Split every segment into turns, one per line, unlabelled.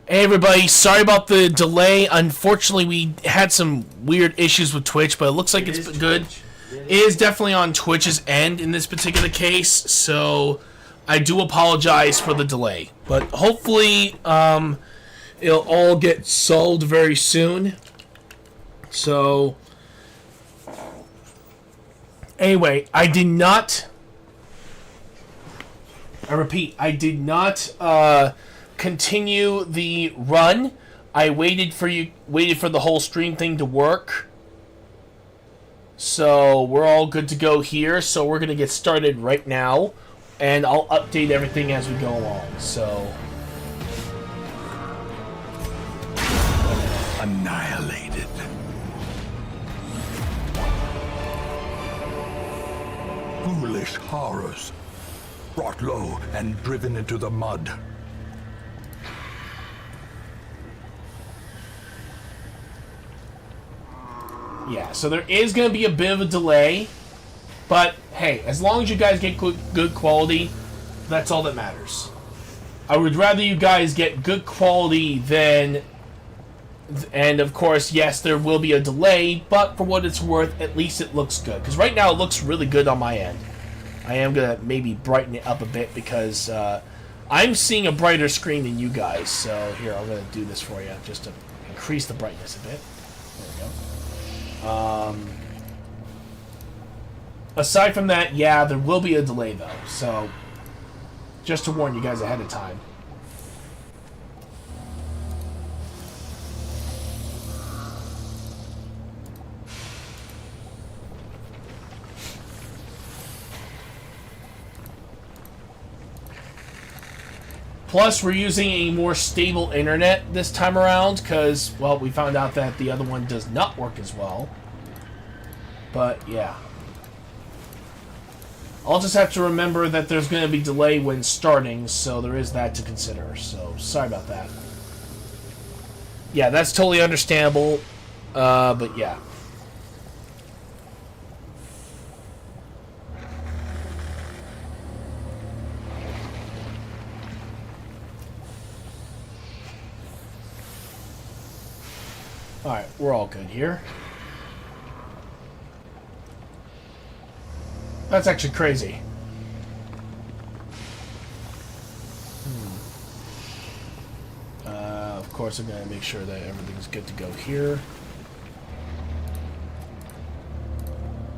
Hey everybody, sorry about the delay. Unfortunately, we had some weird issues with Twitch, but it looks like it's good. It is definitely on Twitch's end in this particular case, so I do apologize for the delay. But hopefully, it'll all get solved very soon. So, anyway, I repeat, I did not, continue the run. I waited for the whole stream thing to work. So we're all good to go here. So we're gonna get started right now, and I'll update everything as we go along. So
Annihilated. Foolish horrors. Brought low and driven into the mud.
yeah, so there is gonna be a bit of a delay, but hey, as long as you guys get good quality, that's all that matters. I would rather you guys get good quality than, and of course, yes, there will be a delay, but for what it's worth, at least it looks good. Because right now it looks really good on my end. I am going to maybe brighten it up a bit because I'm seeing a brighter screen than you guys. So here, I'm going to do this for you just to increase the brightness a bit. There we go. Aside from that, yeah, there will be a delay though. So just to warn you guys ahead of time. Plus, we're using a more stable internet this time around because, well, we found out that the other one does not work as well. But, yeah. I'll just have to remember that there's going to be delay when starting, so there is that to consider. So, sorry about that. Yeah, that's totally understandable, but yeah. Alright, we're all good here. That's actually crazy. Of course, I'm going to make sure that everything's good to go here.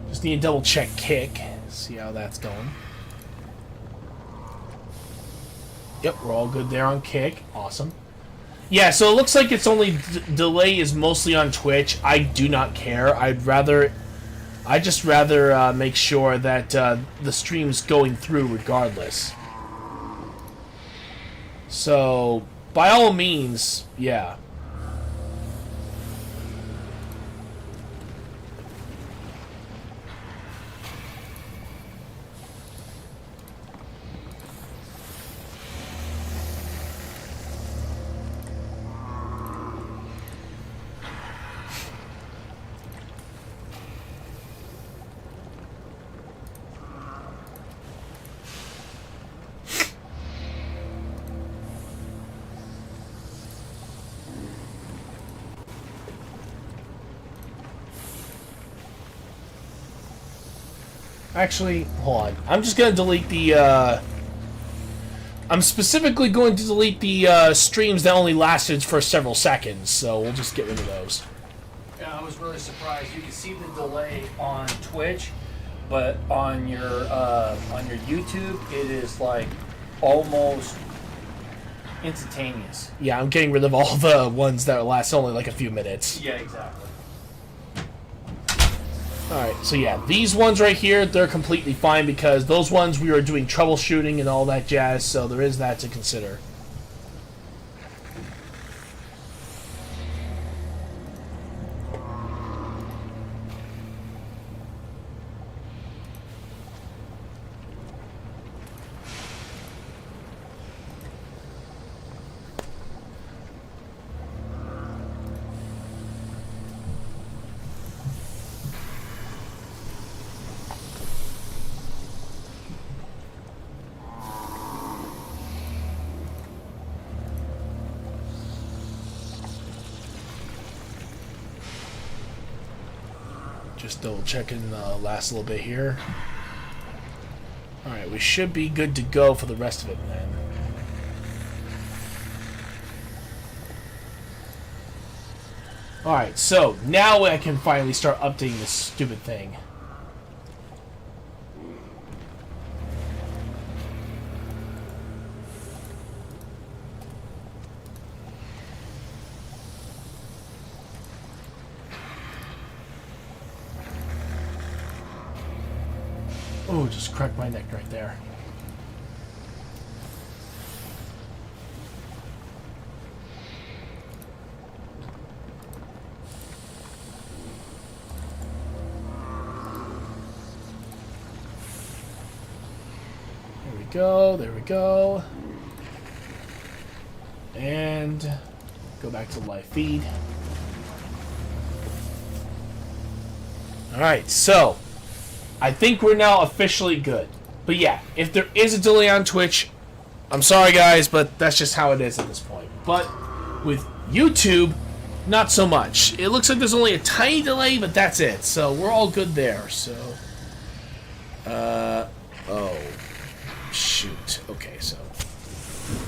Just need to double check kick. See how that's going. Yep, we're all good there on kick. Awesome. Yeah, so it looks like it's only delay is mostly on Twitch. I do not care. I just rather make sure that the stream's going through regardless. So, by all means, yeah. Actually, hold on. I'm just going to delete the, I'm specifically going to delete the streams that only lasted for several seconds, so we'll just get rid of those.
Yeah, I was really surprised. You can see the delay on Twitch, but on your YouTube, it is like almost instantaneous.
Yeah, I'm getting rid of all the ones that last only like a few minutes.
Yeah, exactly.
Alright, so yeah, these ones right here, they're completely fine because those ones we were doing troubleshooting and all that jazz, so there is that to consider. Just double checking the last little bit here. Alright, we should be good to go for the rest of it then. Alright, so now I can finally start updating this stupid thing. Oh, just cracked my neck right there. There we go, there we go. And go back to live feed. Alright, so I think we're now officially good. But yeah, if there is a delay on Twitch, I'm sorry guys, but that's just how it is at this point. But with YouTube, not so much. It looks like there's only a tiny delay, but that's it. So we're all good there. So, oh, shoot. Okay, so.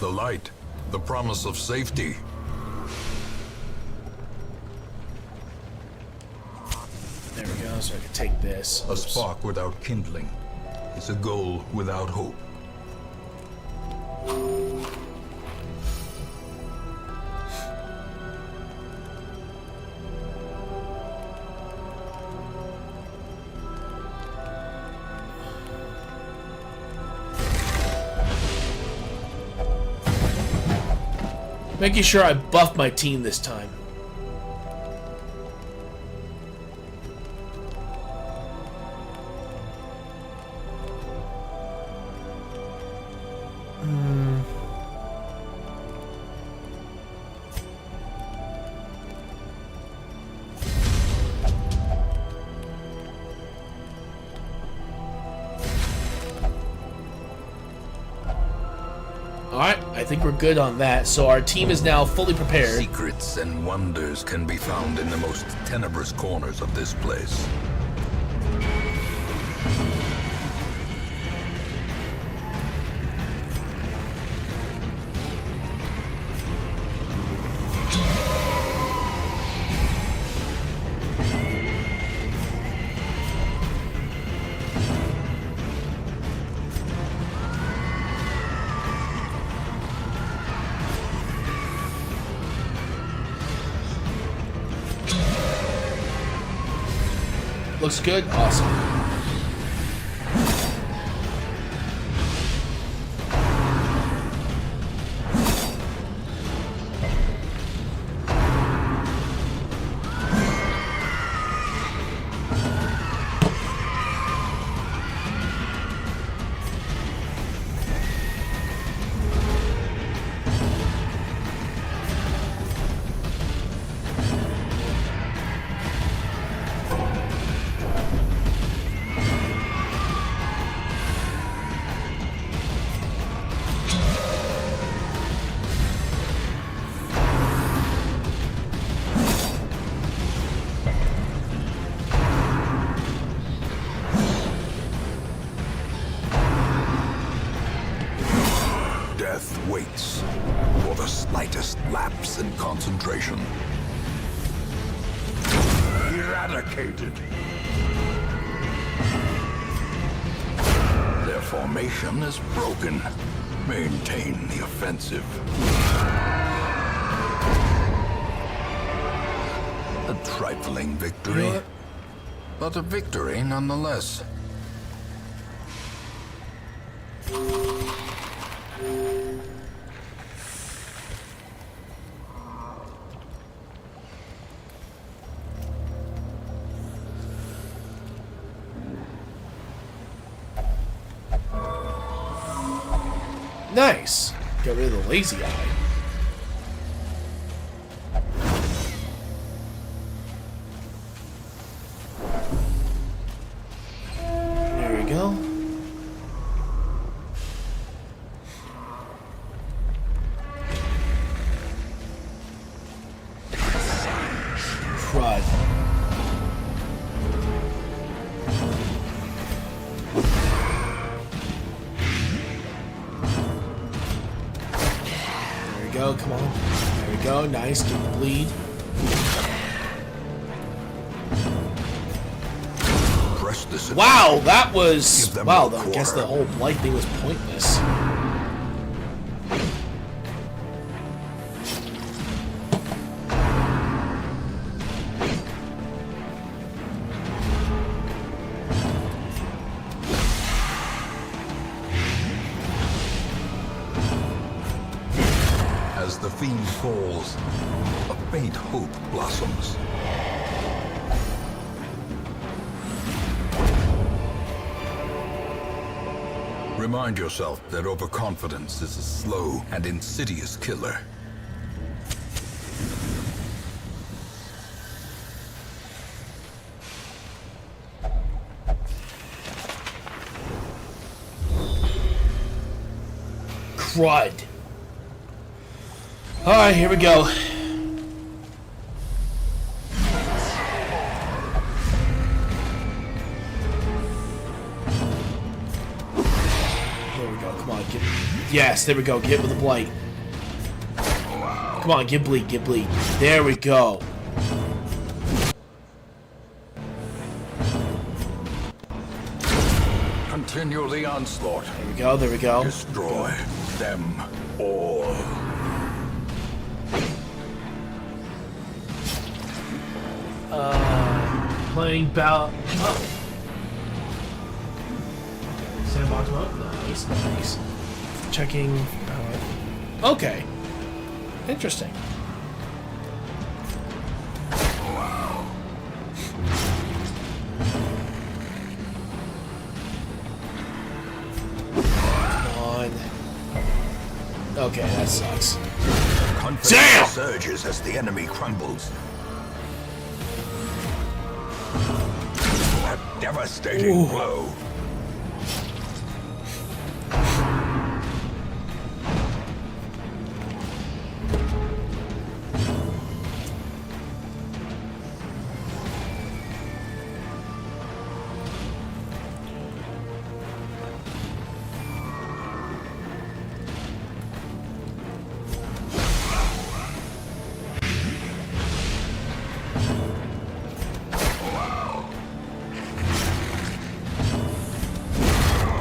The light, the promise of safety.
There we go, so I can take this.
A spark without kindling is a goal without hope.
Making sure I buff my team this time. Alright, I think we're good on that. So our team is now fully prepared.
Secrets and wonders can be found in the most tenebrous corners of this place.
Looks good? Awesome.
Death waits for the slightest lapse in concentration. Eradicated. Their formation is broken. Maintain the offensive. A trifling victory,
You know
but a victory nonetheless.
Nice. Get rid of the lazy eye. There we go. Crud. go, come on. There we go, nice, get the bleed.
Press this.
Wow, that was...
Give them
Wow,
a
I guess the
quarter.
whole blight thing was pointless.
As the fiend falls, a faint hope blossoms. Remind yourself that overconfidence is a slow and insidious killer.
Crud. Alright, here we go. There we go, come on, get... Yes, there we go, get with the blight. Come on, get bleed, get bleed. There we go.
Continue the onslaught.
There we go, there we go.
Destroy them all.
Playing ballot. Oh. Sandbox mode? Nice, nice. Checking ballot. Okay. Interesting. Come on. Okay, that sucks.
Confidence
Damn!
surges as the enemy crumbles. A devastating blow.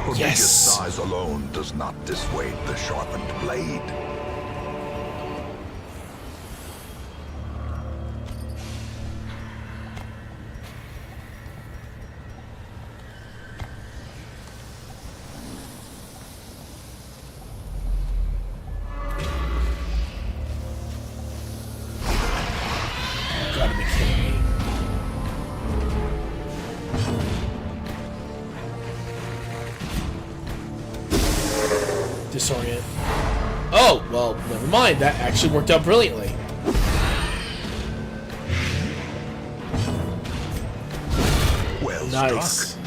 Prodigious
Yes!
size alone does not dissuade the sharpened blade.
You gotta be kidding me. Disorient. Oh, well, never mind. That actually worked out brilliantly.
Well
Nice.
struck.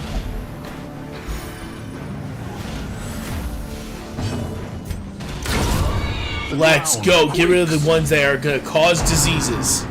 Let's go. Get rid of the ones that are going to cause diseases.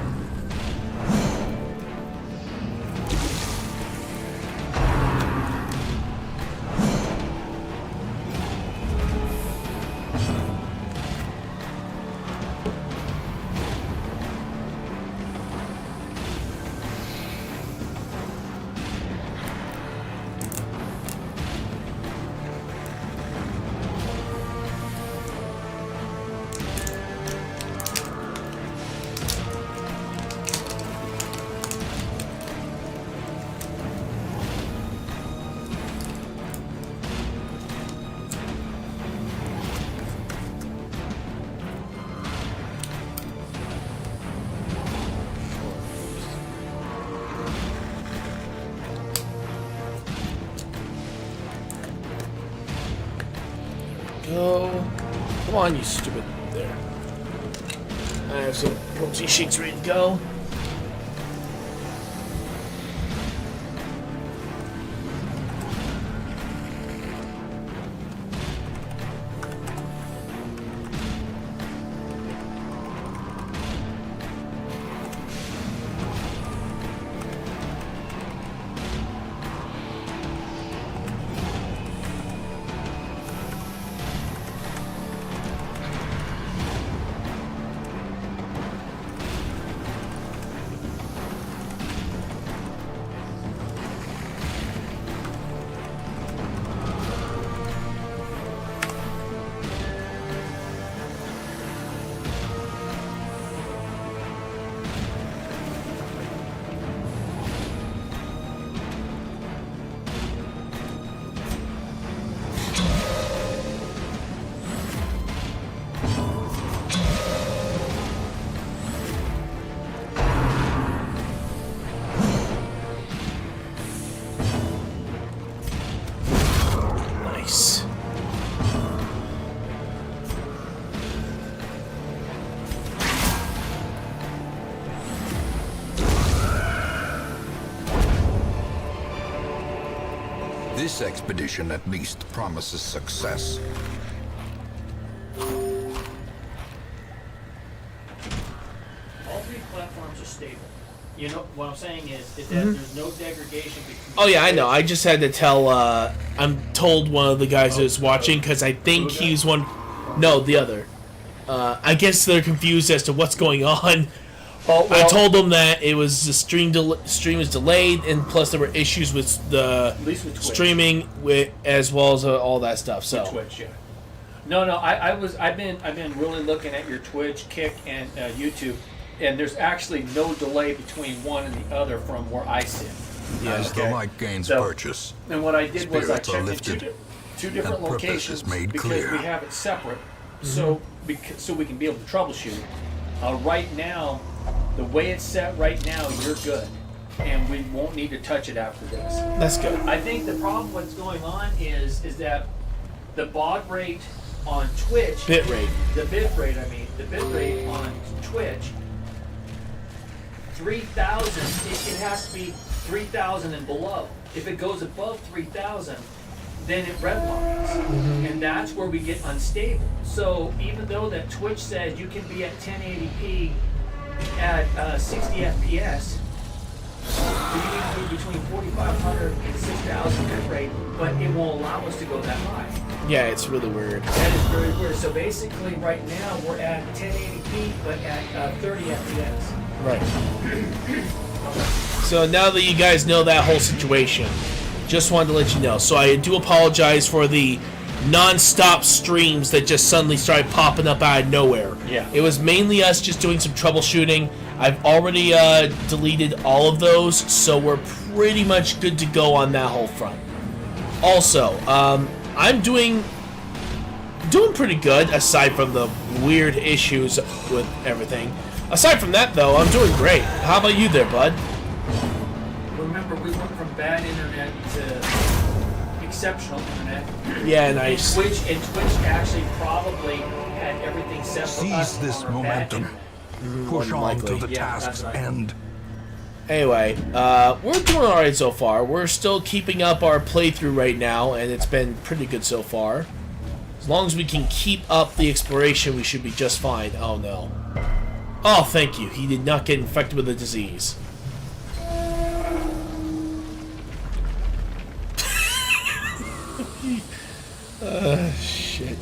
Go. Come on, you stupid. There. I have some protein shakes ready to go.
This expedition at least promises success.
All three platforms are stable. You know what I'm saying is that there's no degradation between.
Oh yeah, I know. I just had to tell. I'm told one of the guys that's watching because I think he's one. No, the other. I guess they're confused as to what's going on.
Oh, well,
I told them that it was the stream was delayed, and plus there were issues with the
at least with Twitch.
streaming with as well as all that stuff. So
Twitch, yeah. No, I've been really looking at your Twitch, Kick, and YouTube, and there's actually no delay between one and the other from where I sit.
As the light gains purchase,
And what I did was I
spirits are
checked in
lifted
two different
and purpose
locations
is made
because
clear.
we have it separate, so we can be able to troubleshoot. Right now, the way it's set right now, you're good, and we won't need to touch it after this.
that's good.
I think the problem what's going on is that the baud rate on Twitch,
Bit rate.
the bit rate on Twitch, 3,000. It has to be 3,000 and below. If it goes above 3,000, then it redlines, and that's where we get unstable. So even though that Twitch says you can be at 1080p at 60 FPS, you need to be between 4,500 and 6,000 bit rate, but it won't allow us to go that high.
Yeah, it's really weird.
That is very weird. So basically, right now we're at 1080p, but at 30 FPS.
Right. So now that you guys know that whole situation, just wanted to let you know. So I do apologize for the non-stop streams that just suddenly started popping up out of nowhere.
Yeah.
It was mainly us just doing some troubleshooting. I've already deleted all of those, so we're pretty much good to go on that whole front. Also, I'm doing pretty good, aside from the weird issues with everything. Aside from that, though, I'm doing great. How about you there, bud?
Remember, we went from bad internet to exceptional internet.
Yeah, nice.
Twitch actually probably had everything set for us.
Seize this
on our bad
momentum.
internet.
Push on
likely.
to the
Yeah,
task's
that's right.
end.
Anyway, we're doing alright so far. We're still keeping up our playthrough right now, and it's been pretty good so far. As long as we can keep up the exploration, we should be just fine. Oh, no. Oh, thank you. He did not get infected with the disease. Shit,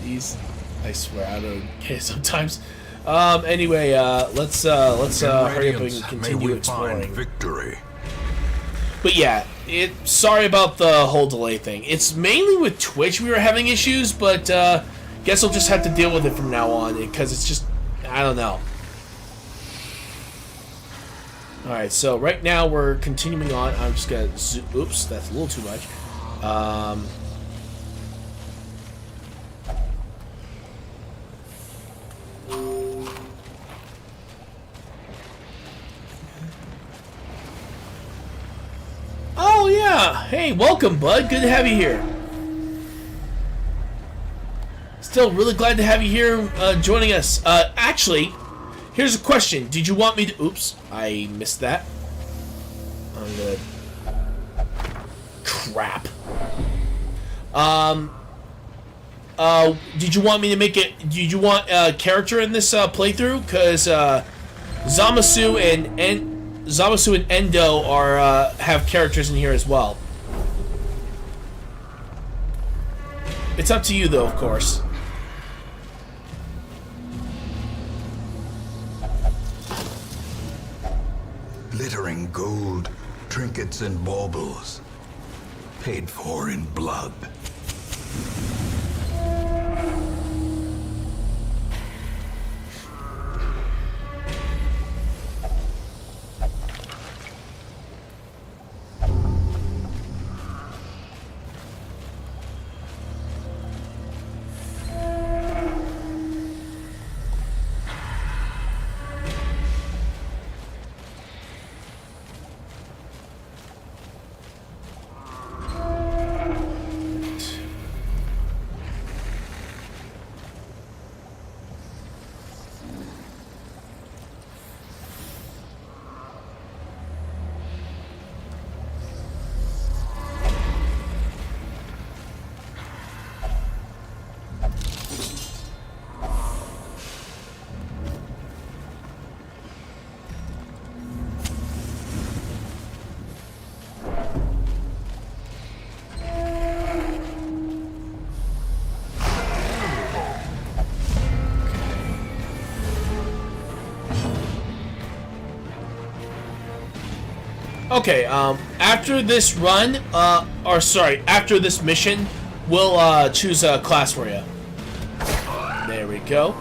I swear, I don't get it sometimes. Anyway, let's hurry up and continue exploring.
Victory.
But yeah, sorry about the whole delay thing. It's mainly with Twitch we were having issues, but guess we'll just have to deal with it from now on, because it's just, I don't know. Alright, so right now we're continuing on. I'm just gonna oops, that's a little too much. Oh yeah! Hey, welcome, bud. Good to have you here. Still really glad to have you here joining us. Actually, here's a question. Did you want me to... Oops, I missed that. I'm gonna... Crap. Did you want me to make it... Did you want a character in this playthrough? Because Zamasu and Endo are have characters in here as well. It's up to you, though, of course.
Glittering gold, trinkets and baubles, paid for in blood.
Okay, after this run, or sorry, after this mission, we'll choose a class for you. There we go.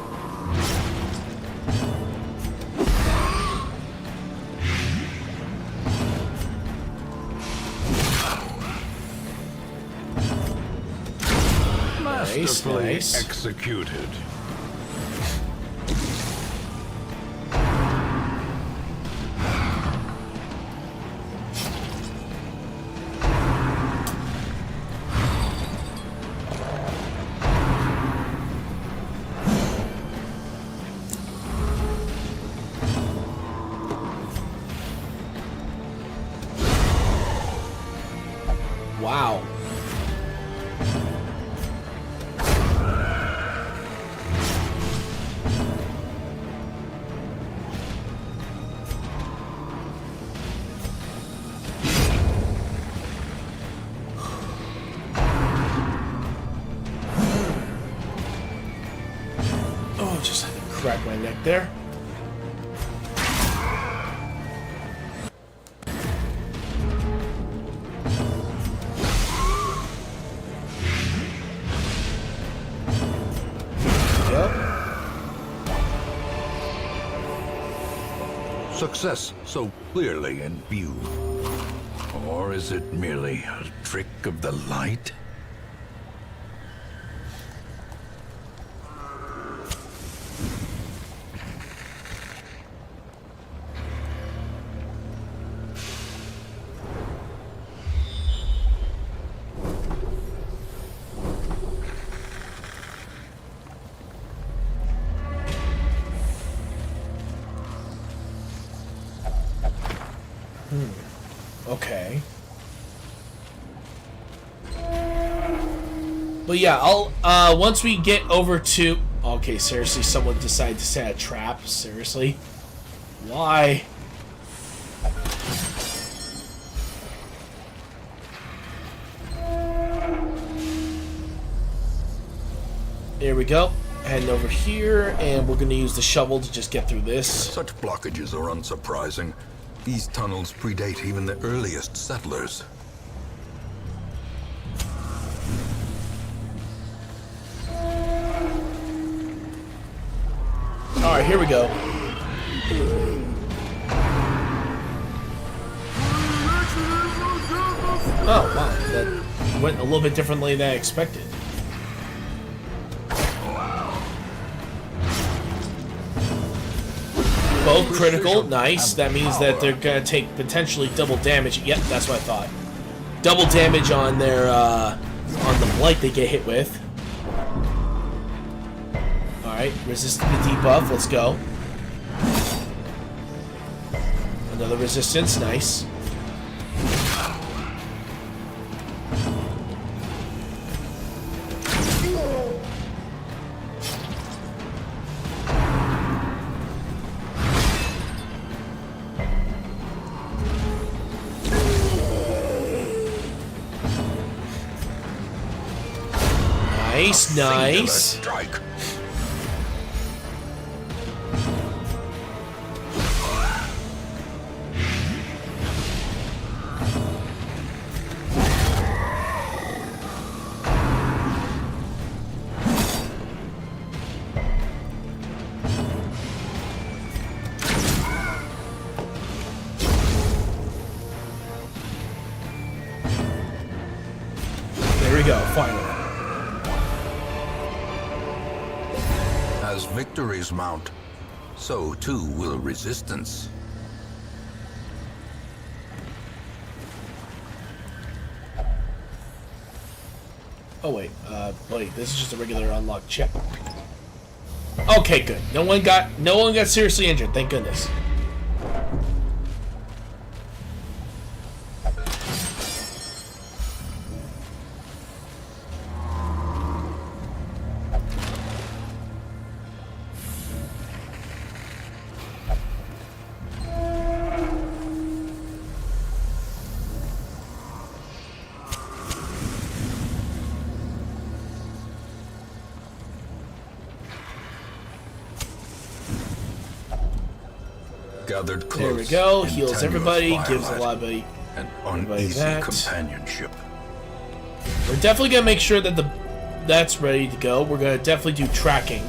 Masterfully
Nice.
executed.
Wow. Oh, just had to crack my neck there.
Success so clearly in view. Or is it merely a trick of the light?
Okay. But yeah, I'll once we get over to okay, seriously, someone decided to set a trap. Seriously? Why? There we go. Heading over here, and we're gonna use the shovel to just get through this.
Such blockages are unsurprising. These tunnels predate even the earliest settlers.
Alright, here we go. Oh, wow. That went a little bit differently than I expected. Both critical, nice. That means that they're gonna take potentially double damage. Yep, that's what I thought. Double damage on their on the blight they get hit with. All right, resisting the debuff. Let's go. Another resistance, nice. Nice, nice.
Strike.
There we go, finally.
As victories mount, so too will resistance.
Oh wait, this is just a regular unlock check. Okay, good. No one got seriously injured, thank goodness.
Gathered close.
There we go.
in
Heals
tenuous
everybody. Gives a
firelight,
lot of
and
everybody
uneasy
that.
companionship.
We're definitely gonna make sure that that's ready to go. We're gonna definitely do tracking.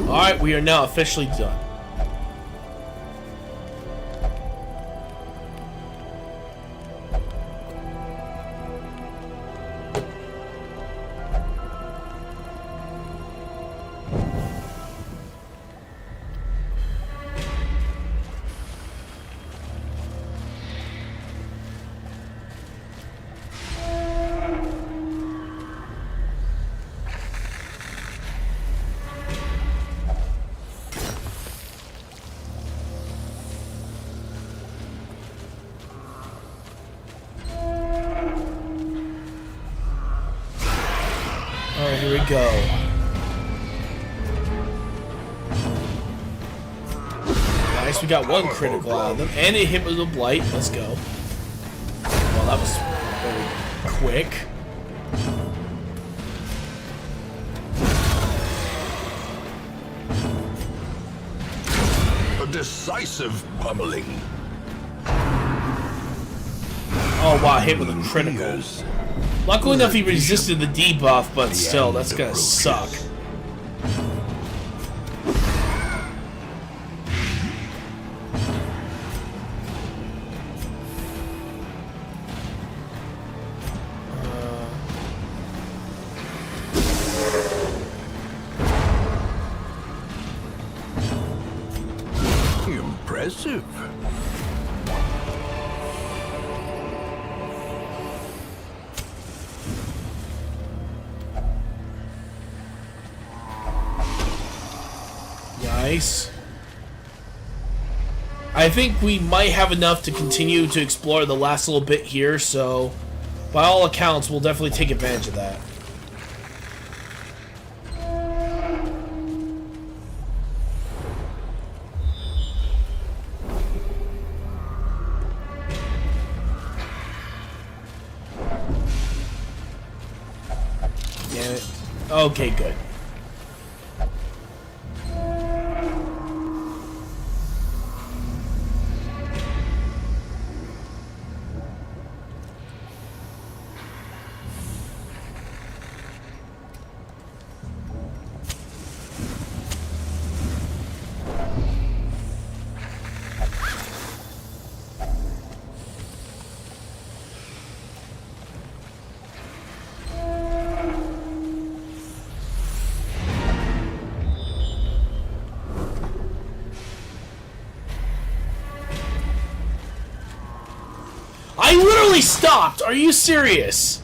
Alright, we are now officially done. Alright, here we go. Nice, we got one critical out of them. And it hit with a blight. Let's go. Well, that was very quick.
A decisive pummeling.
Oh wow, hit with a critical.
Ears.
Luckily enough, he resisted the debuff, but still, that's gonna suck.
Impressive.
Nice. I think we might have enough to continue to explore the last little bit here, so by all accounts, we'll definitely take advantage of that. Damn it. Okay, good. I literally stopped! Are you serious?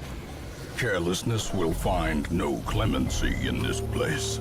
Carelessness will find no clemency in this place.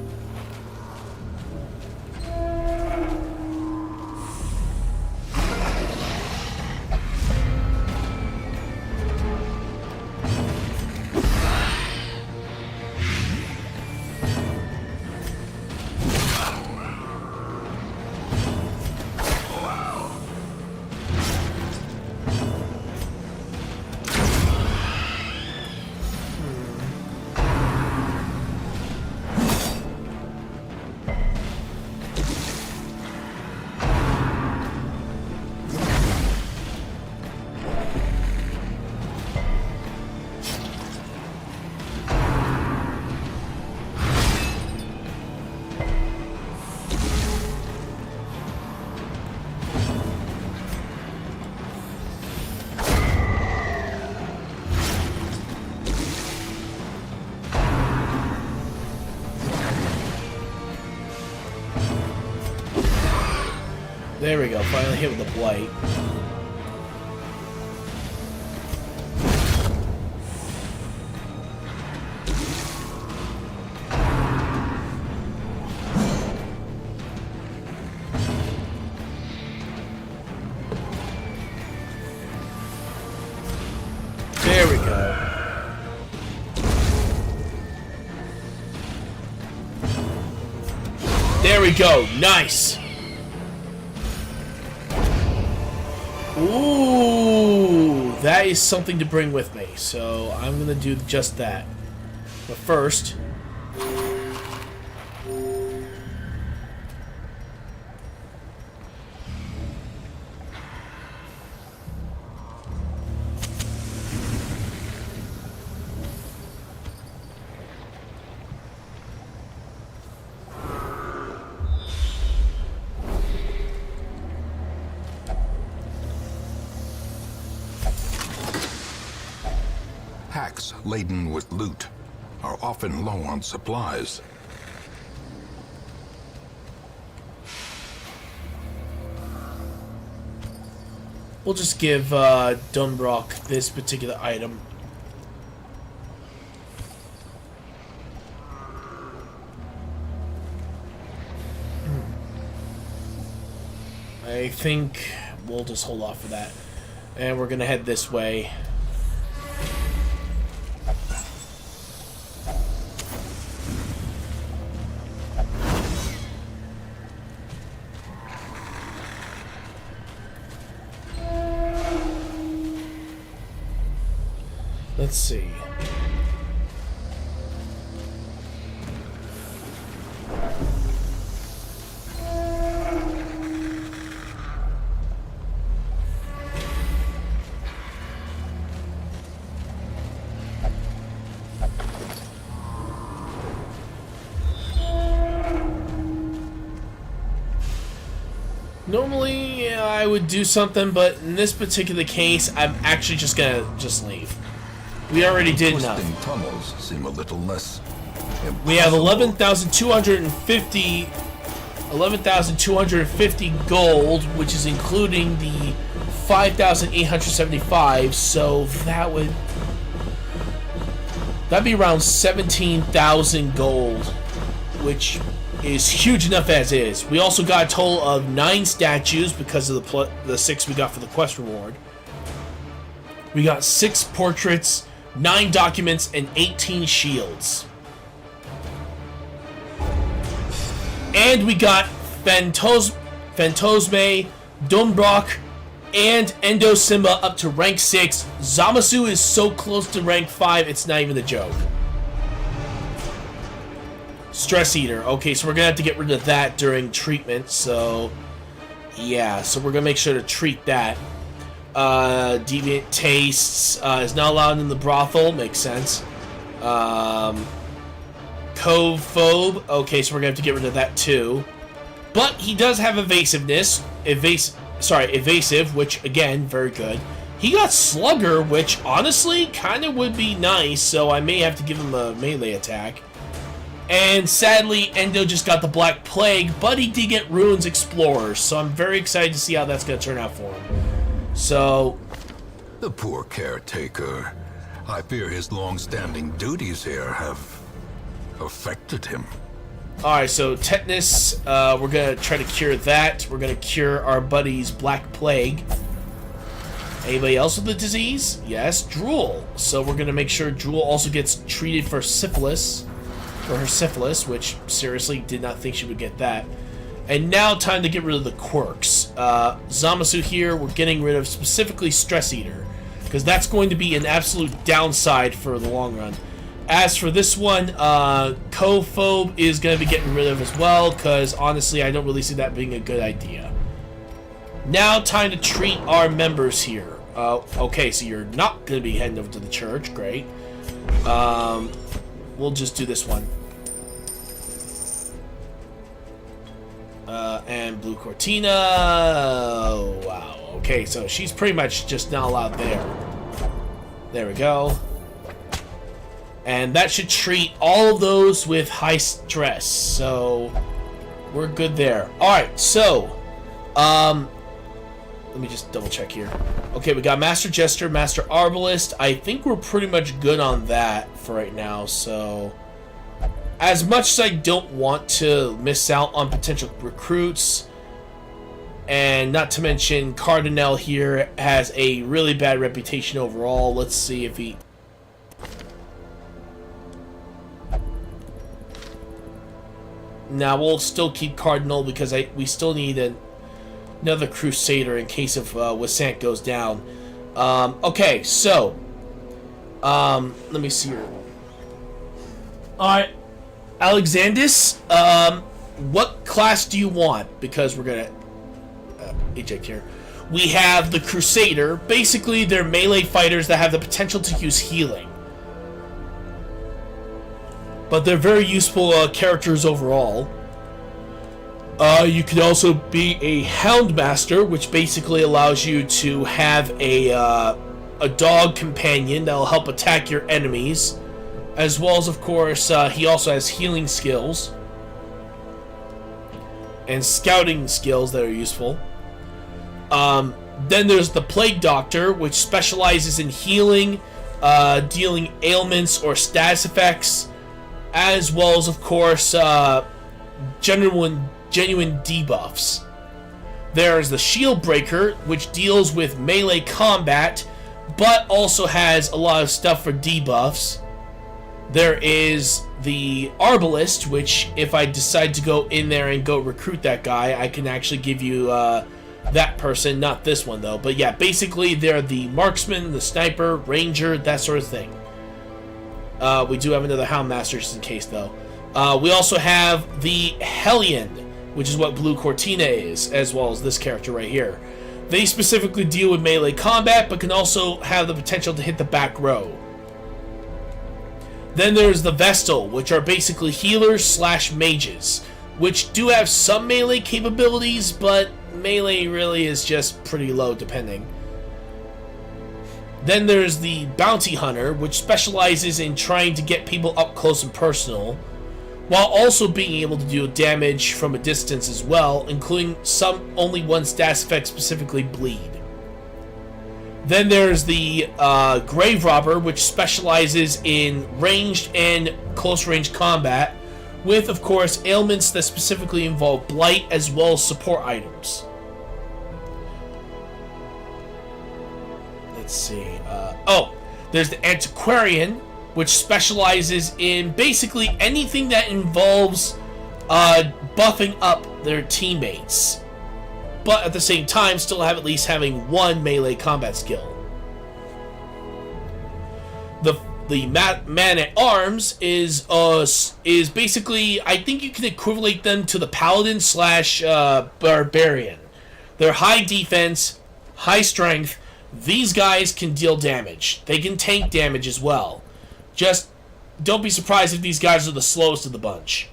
There we go, finally hit with the blight. There we go. Nice. Ooh, that is something to bring with me. So I'm going to do just that. But first...
Packs laden with loot are often low on supplies.
We'll just give Dunbrock this particular item. I think we'll just hold off for that. And we're gonna head this way. Let's see. Normally, I would do something, but in this particular case, I'm actually just gonna leave. We already did enough.
Twisting tunnels seem a little less impossible.
We have 11,250 gold, which is including the 5,875. So that'd be around 17,000 gold, which is huge enough as is. We also got a total of 9 statues because of the 6 we got for the quest reward. We got 6 portraits, 9 documents, and 18 shields. And we got Phantosme, Dunbrock, and Endo Simba up to rank 6. Zamasu is so close to rank 5, it's not even a joke. Stress Eater. Okay, so we're gonna have to get rid of that during treatment, so... yeah, so we're gonna make sure to treat that. Deviant Tastes is not allowed in the brothel. Makes sense. Cove Phobe. Okay, so we're gonna have to get rid of that too. But he does have evasiveness. Evasive, which again, very good. He got Slugger, which honestly kind of would be nice, so I may have to give him a melee attack. And sadly, Endo just got the Black Plague, but he did get Ruins Explorer, so I'm very excited to see how that's gonna turn out for him. So...
the poor caretaker. I fear his long-standing duties here have affected him.
alright, so tetanus, we're gonna try to cure that. We're gonna cure our buddy's Black Plague. Anybody else with the disease? Yes, Drool. So we're gonna make sure Drool also gets treated for syphilis. For her syphilis, which seriously did not think she would get that. And now time to get rid of the quirks. Zamasu here, we're getting rid of specifically Stress Eater, because that's going to be an absolute downside for the long run. As for this one, Cophobe is going to be getting rid of as well, because honestly I don't really see that being a good idea. Now time to treat our members here. Okay, so you're not going to be heading over to the church, great. We'll just do this one. And Blue Cortina. Oh, wow. Okay, so she's pretty much just not allowed there. There we go. And that should treat all of those with high stress. So we're good there. Alright, so let me just double check here. Okay, we got Master Jester, Master Arbalist. I think we're pretty much good on that for right now, so as much as I don't want to miss out on potential recruits, and not to mention Cardinal here has a really bad reputation overall. Let's see if he... Now we'll still keep Cardinal because we still need another Crusader in case if Wasant goes down. Okay, so let me see here. Alright, Alexandis, what class do you want? Because we're gonna eject here. We have the Crusader. Basically, they're melee fighters that have the potential to use healing. But they're very useful characters overall. You can also be a Houndmaster, which basically allows you to have a dog companion that will help attack your enemies. As well as, of course, he also has healing skills. And scouting skills that are useful. Then there's the Plague Doctor, which specializes in healing, dealing ailments or status effects, as well as, of course, genuine debuffs. There's the Shield Breaker, which deals with melee combat, but also has a lot of stuff for debuffs. There is the Arbalist, which if I decide to go in there and go recruit that guy, I can actually give you that person, not this one though. But yeah, basically they're the Marksman, the Sniper, Ranger, that sort of thing. We do have another Houndmaster just in case though. We also have the Hellion, which is what Blue Cortina is, as well as this character right here. They specifically deal with melee combat, but can also have the potential to hit the back row. Then there's the Vestal, which are basically healers slash mages, which do have some melee capabilities, but melee really is just pretty low depending. Then there's the Bounty Hunter, which specializes in trying to get people up close and personal, while also being able to do damage from a distance as well, including some only one status effect, specifically Bleed. Then there's the Grave Robber, which specializes in ranged and close range combat, with, of course, ailments that specifically involve Blight as well as support items. Let's see. There's the Antiquarian, which specializes in basically anything that involves buffing up their teammates, but at the same time still have at least having one melee combat skill. The Man-at-Arms is basically, I think you can equivalent them to the Paladin slash Barbarian. They're high defense, high strength. These guys can deal damage. They can tank damage as well. Just don't be surprised if these guys are the slowest of the bunch.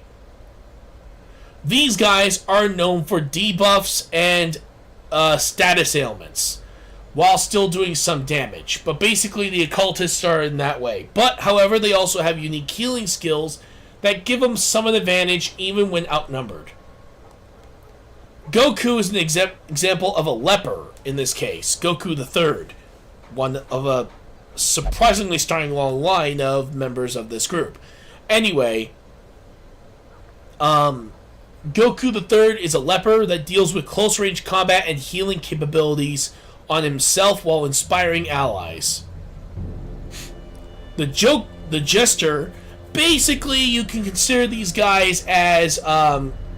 These guys are known for debuffs and status ailments, while still doing some damage. But basically the occultists are in that way. But, however, they also have unique healing skills that give them some advantage even when outnumbered. Goku is an example of a leper in this case. Goku the Third, one of a surprisingly starting long line of members of this group. Anyway, Goku the Third is a leper that deals with close range combat and healing capabilities on himself while inspiring allies. The Jester, basically you can consider these guys as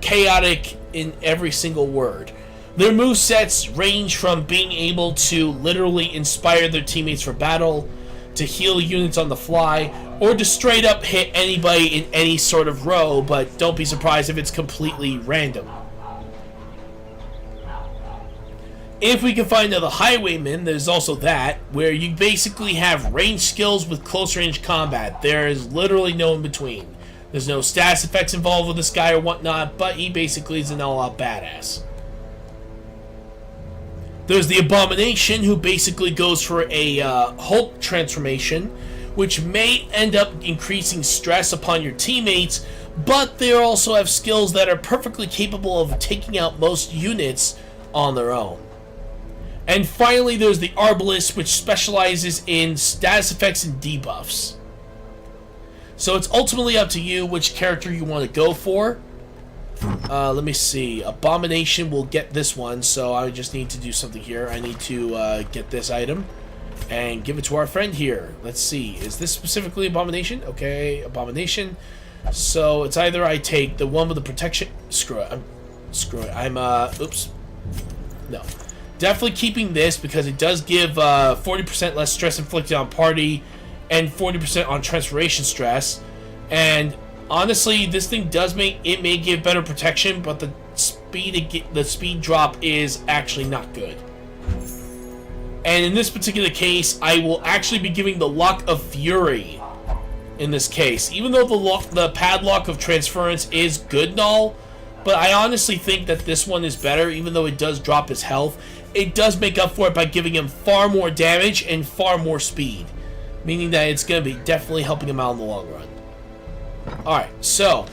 chaotic in every single word. Their movesets range from being able to literally inspire their teammates for battle, to heal units on the fly, or to straight up hit anybody in any sort of row, but don't be surprised if it's completely random. If we can find another Highwayman, there's also that, where you basically have range skills with close range combat. There is literally no in between. There's no status effects involved with this guy or whatnot, but he basically is an all-out badass. There's the Abomination, who basically goes for a Hulk transformation, which may end up increasing stress upon your teammates, but they also have skills that are perfectly capable of taking out most units on their own. And finally, there's the Arbalist, which specializes in status effects and debuffs. So it's ultimately up to you which character you want to go for. Let me see. Abomination will get this one, so I just need to do something here. I need to get this item and give it to our friend here. Let's see. Is this specifically Abomination? Okay, Abomination. So it's either I take the one with the protection. Screw it. Oops. No. Definitely keeping this because it does give 40% less stress inflicted on party and 40% on transformation stress. And honestly, this thing does may give better protection, but the speed drop is actually not good. And in this particular case, I will actually be giving the Lock of Fury in this case. Even though the Padlock of Transference is good and all, but I honestly think that this one is better, even though it does drop his health. It does make up for it by giving him far more damage and far more speed. Meaning that it's going to be definitely helping him out in the long run. Alright, so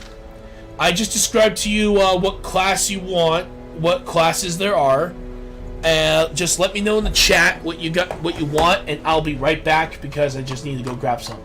I just described to you what class you want, what classes there are. Just let me know in the chat what you want, and I'll be right back because I just need to go grab some.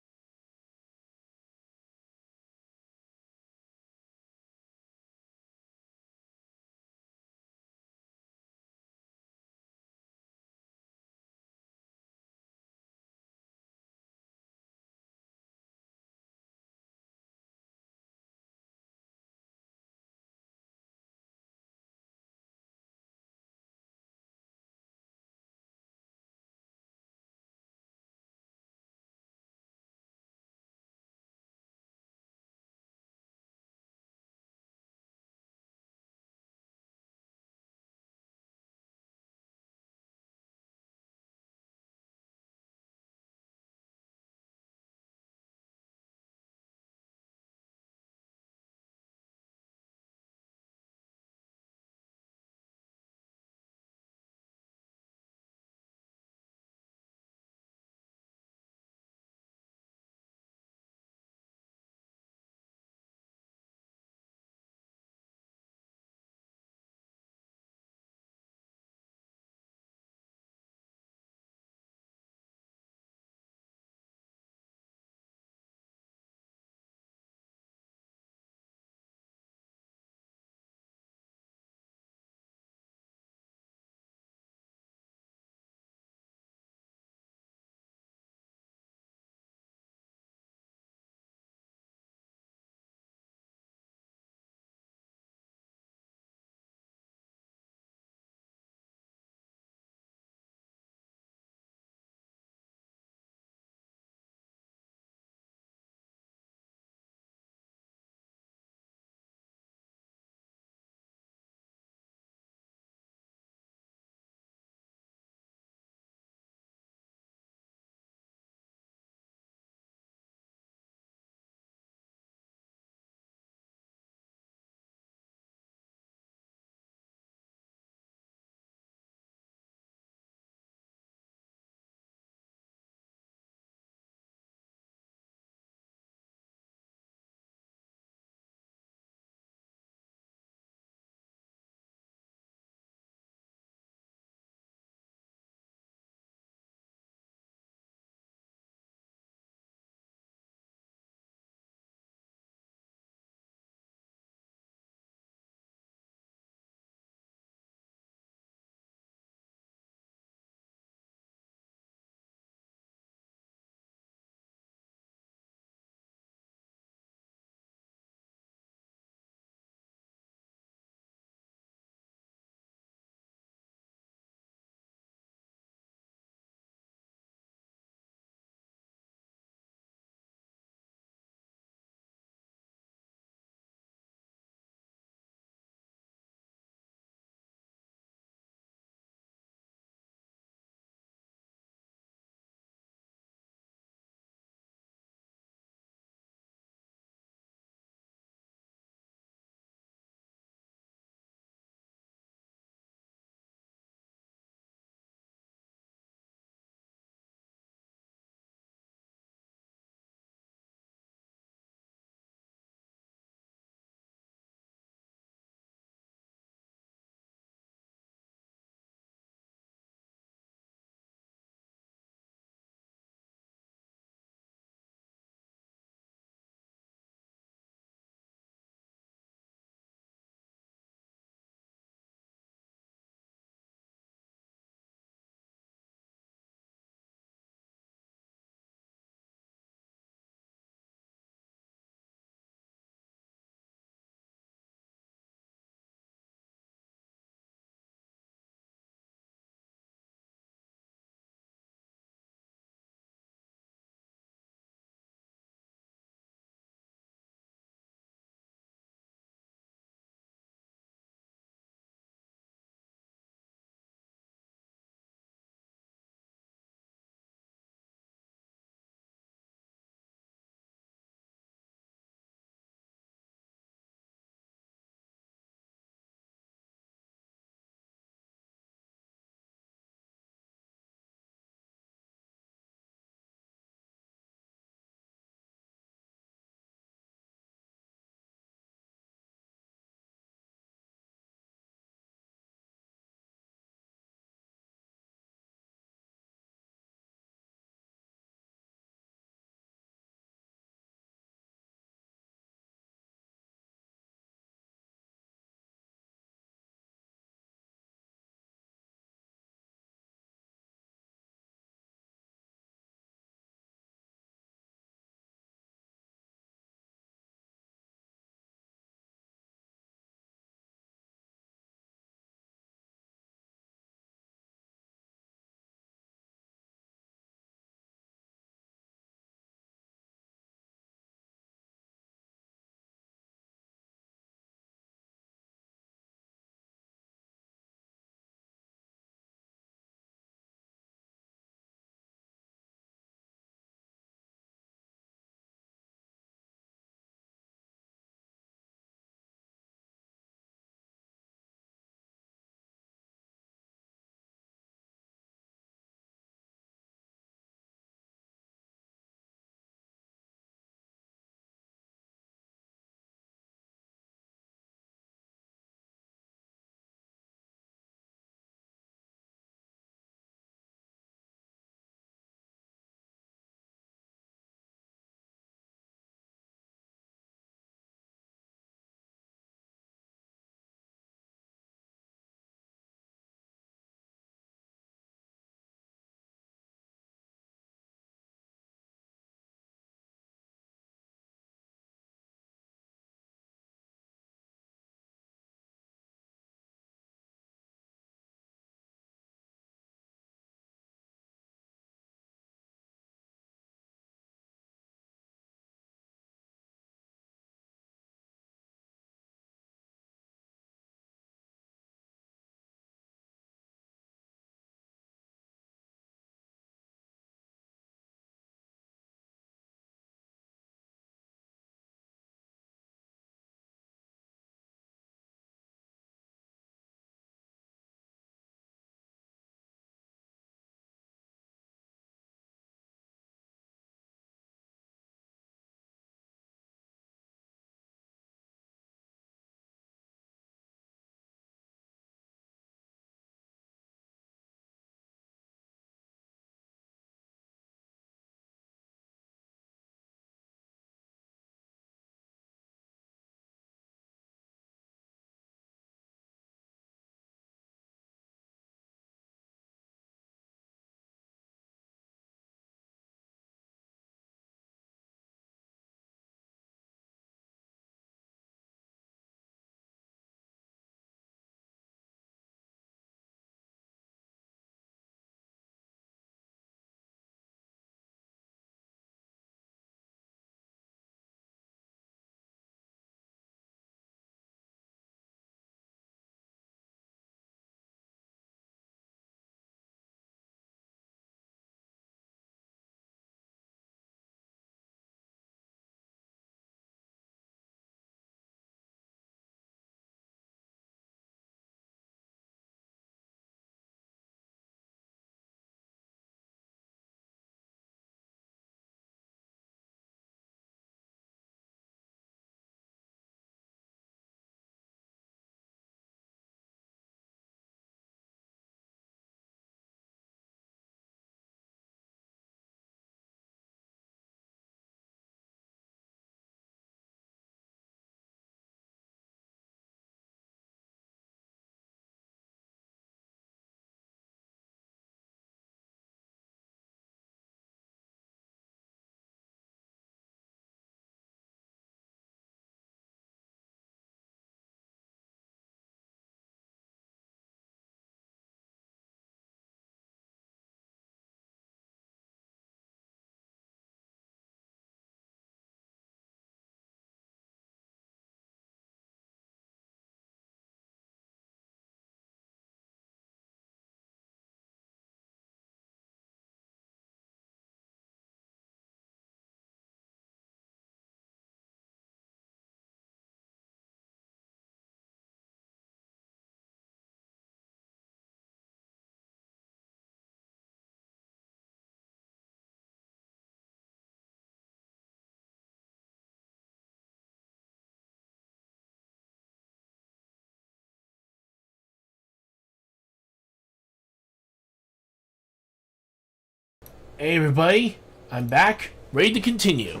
Hey everybody, I'm back, ready to continue.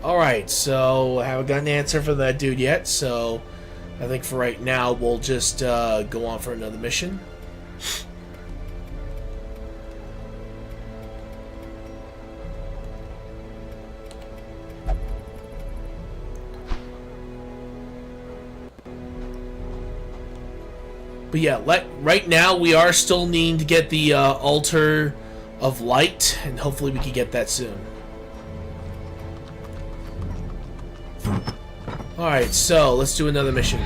Alright, so I haven't got an answer for that dude yet, so I think for right now we'll just go on for another mission. But yeah, right now we are still needing to get the altar of light, and hopefully we can get that soon. Alright, so let's do another mission.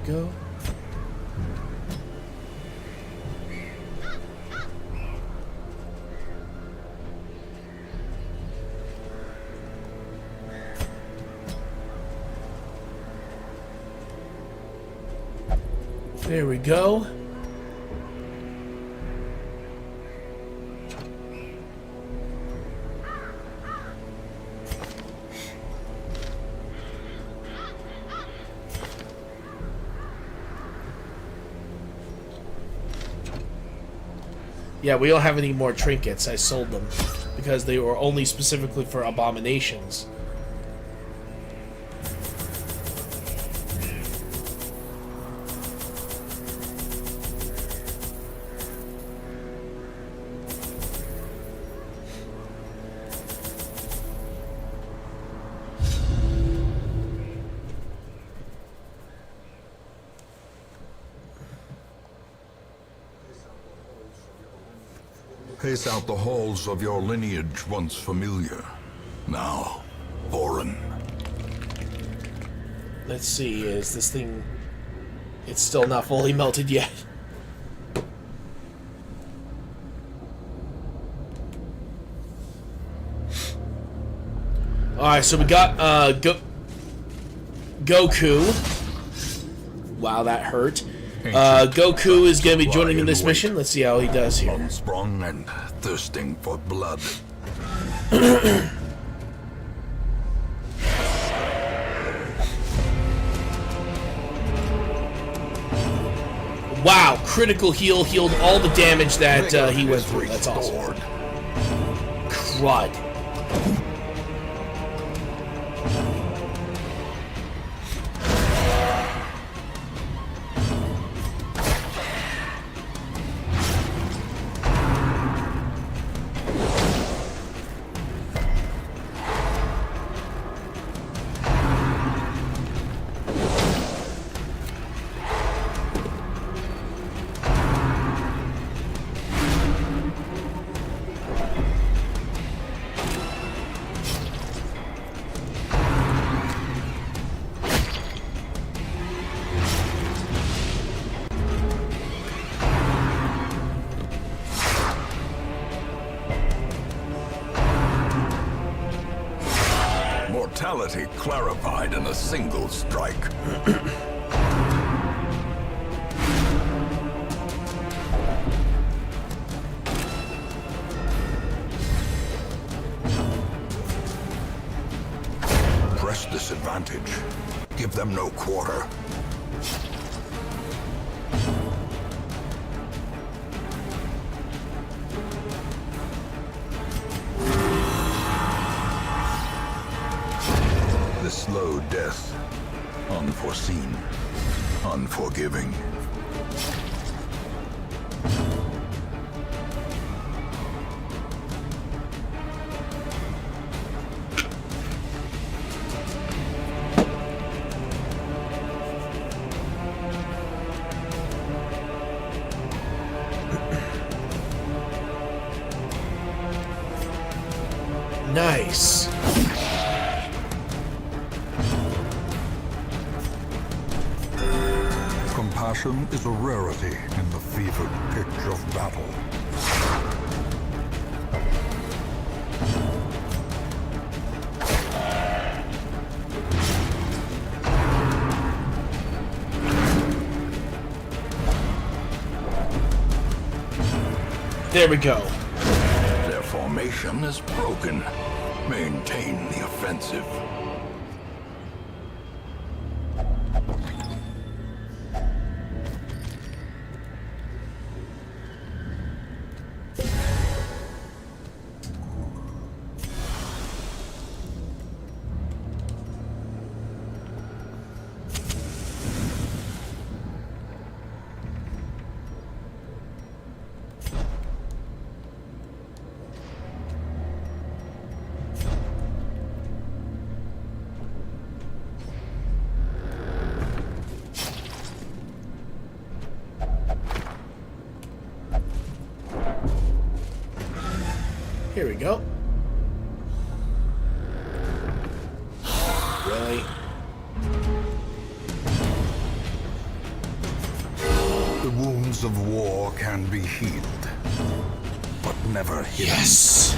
Go. There we go. Yeah, we don't have any more trinkets. I sold them because they were only specifically for abominations.
Pace out the halls of your lineage once familiar, now foreign.
Let's see, is this thing... It's still not fully melted yet. Alright, so we got Goku. Wow, that hurt. Goku is going to be joining in this mission. Let's see how he does here.
Unsprung and thirsting for blood.
Wow, critical heal healed all the damage that he went through. That's awesome. Crud.
Mortality clarified in a single strike. Press this advantage. Give them no quarter. The slow death. Unforeseen. Unforgiving.
Nice.
Compassion is a rarity in the fevered pitch of battle.
There we go.
Their formation is broken. Maintain the offensive.
Here we go. Really?
The wounds of war can be healed, but never hidden.
Yes!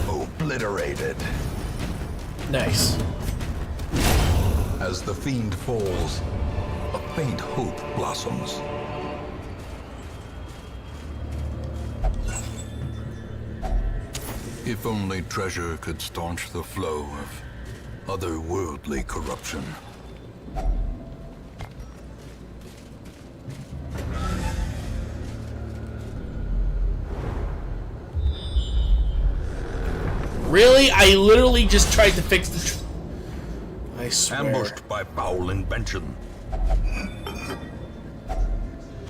Obliterated.
Nice.
As the fiend falls, a faint hope blossoms. If only treasure could staunch the flow of otherworldly corruption.
Really? I literally just tried to fix the... I swear.
Ambushed by foul invention.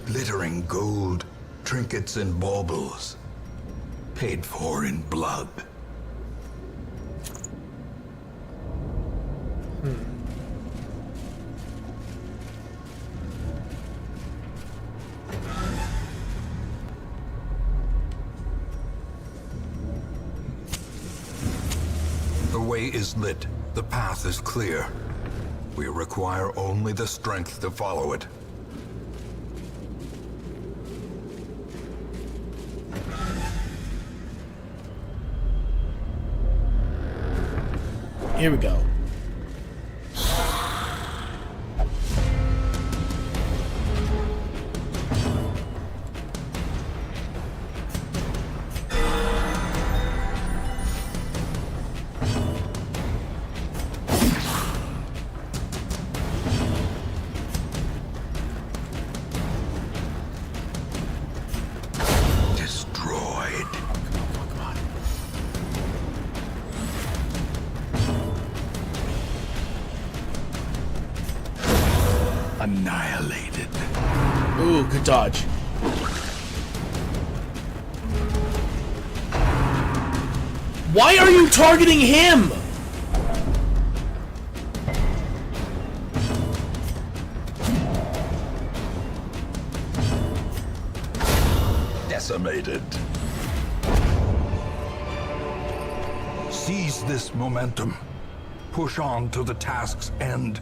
Glittering gold, trinkets and baubles. Paid for in blood. The way is lit. The path is clear. We require only the strength to follow it.
Here we go.
Destroyed.
Come on.
Annihilated.
Ooh, good dodge. Why are you targeting him?
Decimated. Seize this momentum. Push on to the task's end.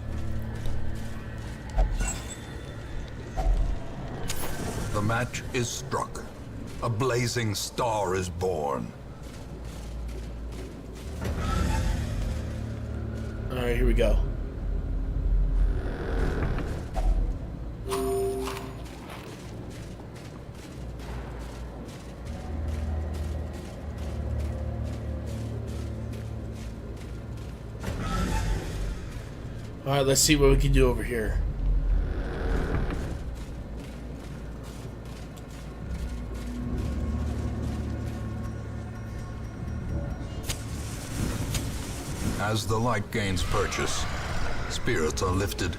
The match is struck. A blazing star is born.
Alright, here we go. Alright, let's see what we can do over here.
As the light gains purchase, spirits are lifted,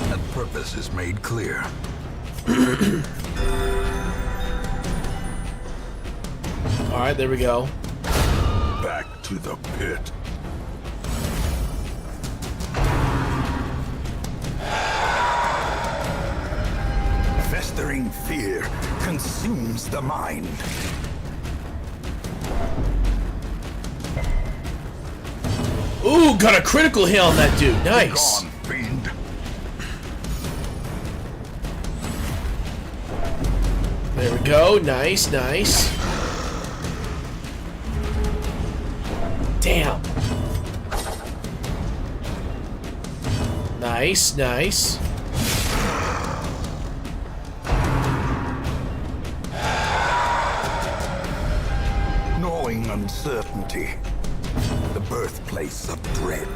and purpose is made clear.
Alright, there we go.
Back to the pit. Festering fear consumes the mind.
Ooh, got a critical hit on that dude. Nice.
Gone, fiend.
There we go. Nice, nice. Damn. Nice, nice.
Gnawing uncertainty. The birthplace of dread.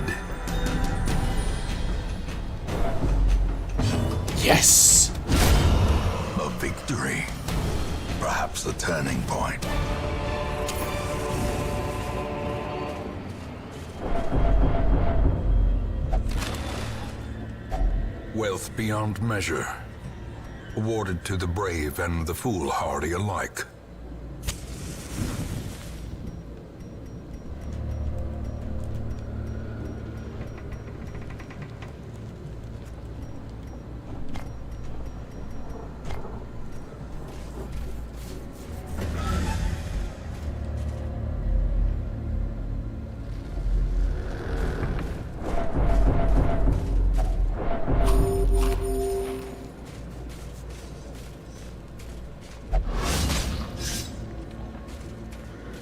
Yes!
A victory. Perhaps a turning point. Wealth beyond measure. Awarded to the brave and the foolhardy alike.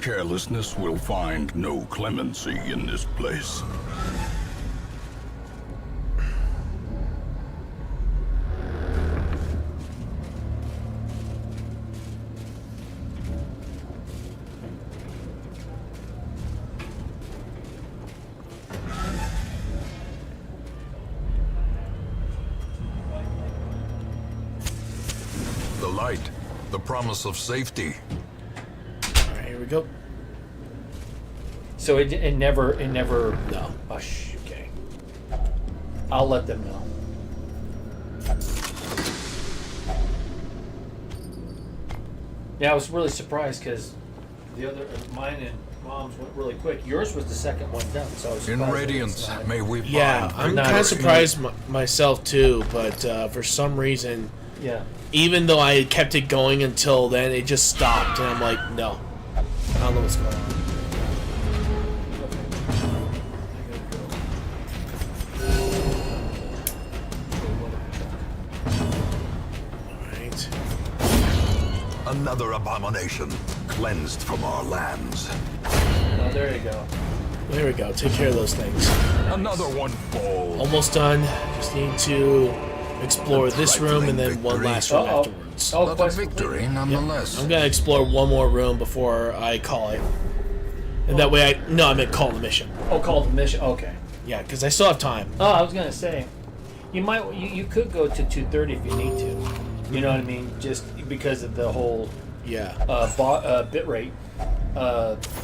Carelessness will find no clemency in this place. The light, the promise of safety.
Alright, here we go.
So it never.
No.
Hush. Okay. I'll let them know. Yeah, I was really surprised because the other mine and Mom's went really quick. Yours was the second one done, so I was surprised.
In Radiance, may we
Yeah,
find
I'm
not-
kind of surprised myself too, but for some reason,
Yeah.
even though I kept it going until then, it just stopped, and I'm like, no. I don't know what's going on. Alright.
another abomination cleansed from our lands?
Oh, there you go.
There we go. Take care of those things.
Another one falls.
Almost done. Just need to explore this room and then one last room
Uh-oh.
afterwards.
Oh,
But a
quest
victory
complete.
nonetheless.
I'm gonna explore one more room before I call it. And that way I meant call the mission.
Oh, call the mission. Okay.
Yeah, because I still have time.
Oh, I was gonna say, you could go to 230 if you need to. You know what I mean? Just because of the whole
Yeah.
bitrate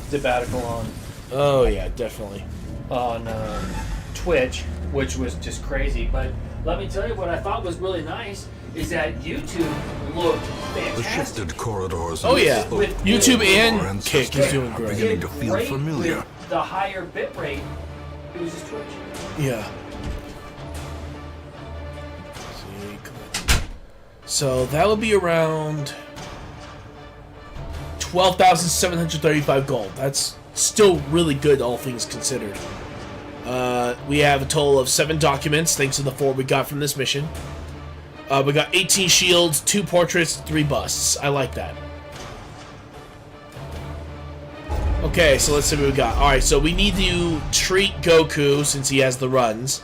sabbatical
Oh yeah, definitely.
on Twitch, which was just crazy. But let me tell you, what I thought was really nice is that YouTube looked
The
fantastic.
shifted corridors.
Oh yeah,
With-
YouTube
with-
and Kick is doing
are
great.
beginning to feel
Great
familiar.
with the higher bitrate, it was just Twitch.
Yeah. So that would be around 12,735 gold. That's still really good, all things considered. We have a total of 7 documents, thanks to the 4 we got from this mission. We got 18 shields, 2 portraits, 3 busts. I like that. Okay, so let's see what we got. Alright, so we need to treat Goku, since he has the runs.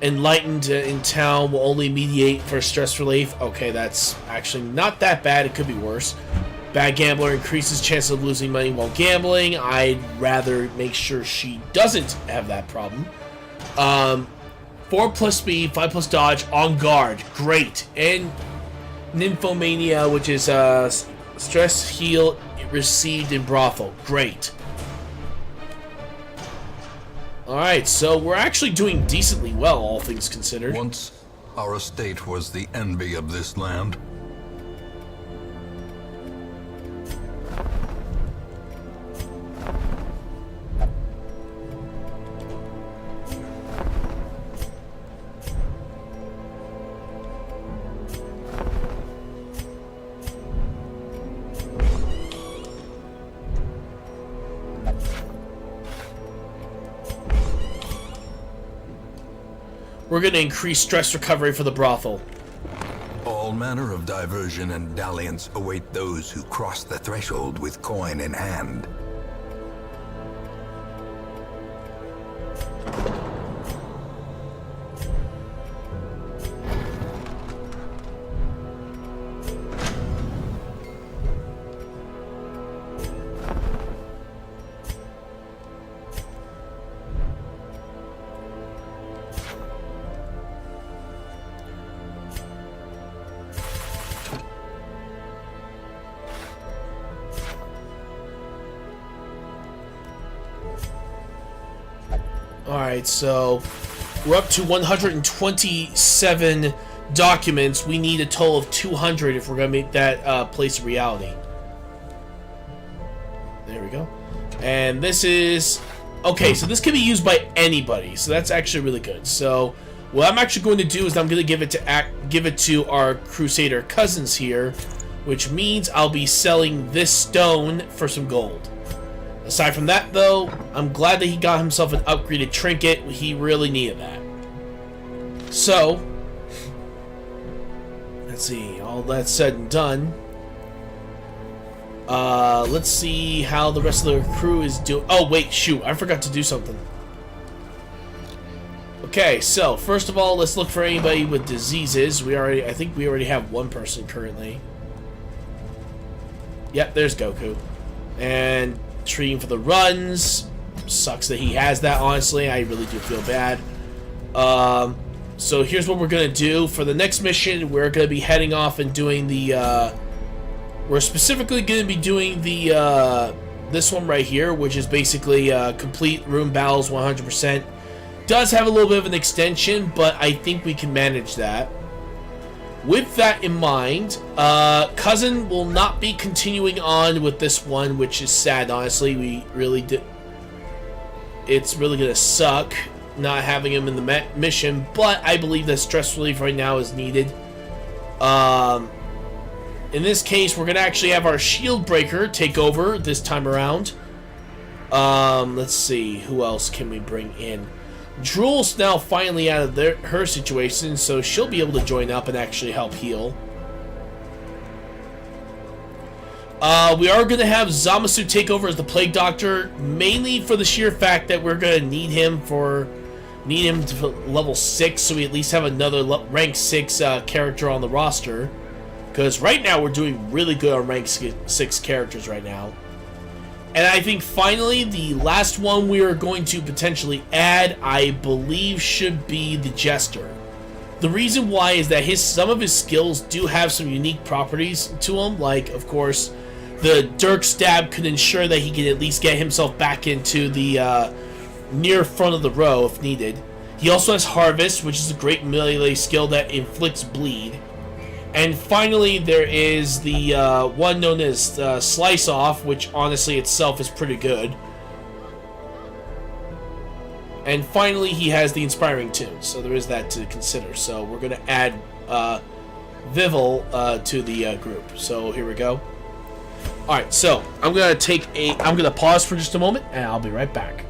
Enlightened in town will only mediate for stress relief. Okay, that's actually not that bad. It could be worse. Bad gambler increases chance of losing money while gambling. I'd rather make sure she doesn't have that problem. 4 plus speed, 5 plus dodge, on guard. Great. And Nymphomania, which is stress heal received in brothel. Great. Alright, so we're actually doing decently well, all things considered.
Once, our estate was the envy of this land.
We're going to increase stress recovery for the brothel.
All manner of diversion and dalliance await those who cross the threshold with coin in hand.
Alright, so we're up to 127 documents. We need a total of 200 if we're going to make that place a reality. There we go. And this is... Okay, so this can be used by anybody, so that's actually really good. So what I'm actually going to do is I'm going to give it to our Crusader cousins here, which means I'll be selling this stone for some gold. Aside from that, though, I'm glad that he got himself an upgraded trinket. He really needed that. So, let's see, all that said and done. Let's see how the rest of the crew is doing. Oh, wait, shoot, I forgot to do something. Okay, so, first of all, let's look for anybody with diseases. I think we already have one person currently. Yep, there's Goku. And treating for the runs. Sucks that he has that, honestly. I really do feel bad. So here's what we're going to do. For the next mission, we're going to be heading off and doing the... we're specifically going to be doing the... this one right here, which is basically complete room battles 100%. Does have a little bit of an extension, but I think we can manage that. With that in mind, Cousin will not be continuing on with this one, which is sad, honestly. We really did. It's really gonna suck not having him in the mission, but I believe that stress relief right now is needed. In this case, we're gonna actually have our shield breaker take over this time around. Let's see, who else can we bring in? Drool's now finally out of her situation, so she'll be able to join up and actually help heal. We are going to have Zamasu take over as the Plague Doctor, mainly for the sheer fact that we're going to need him to level 6, so we at least have another rank 6 character on the roster. Because right now we're doing really good on rank 6 characters right now. And I think finally, the last one we are going to potentially add, I believe, should be the Jester. The reason why is that some of his skills do have some unique properties to them. Like, of course, the Dirk Stab could ensure that he can at least get himself back into the near front of the row if needed. He also has Harvest, which is a great melee skill that inflicts bleed. And finally, there is the one known as Slice Off, which honestly itself is pretty good. And finally, he has the Inspiring Tune, so there is that to consider. So we're going to add Vival to the group. So here we go. Alright, so I'm going to pause for just a moment, and I'll be right back.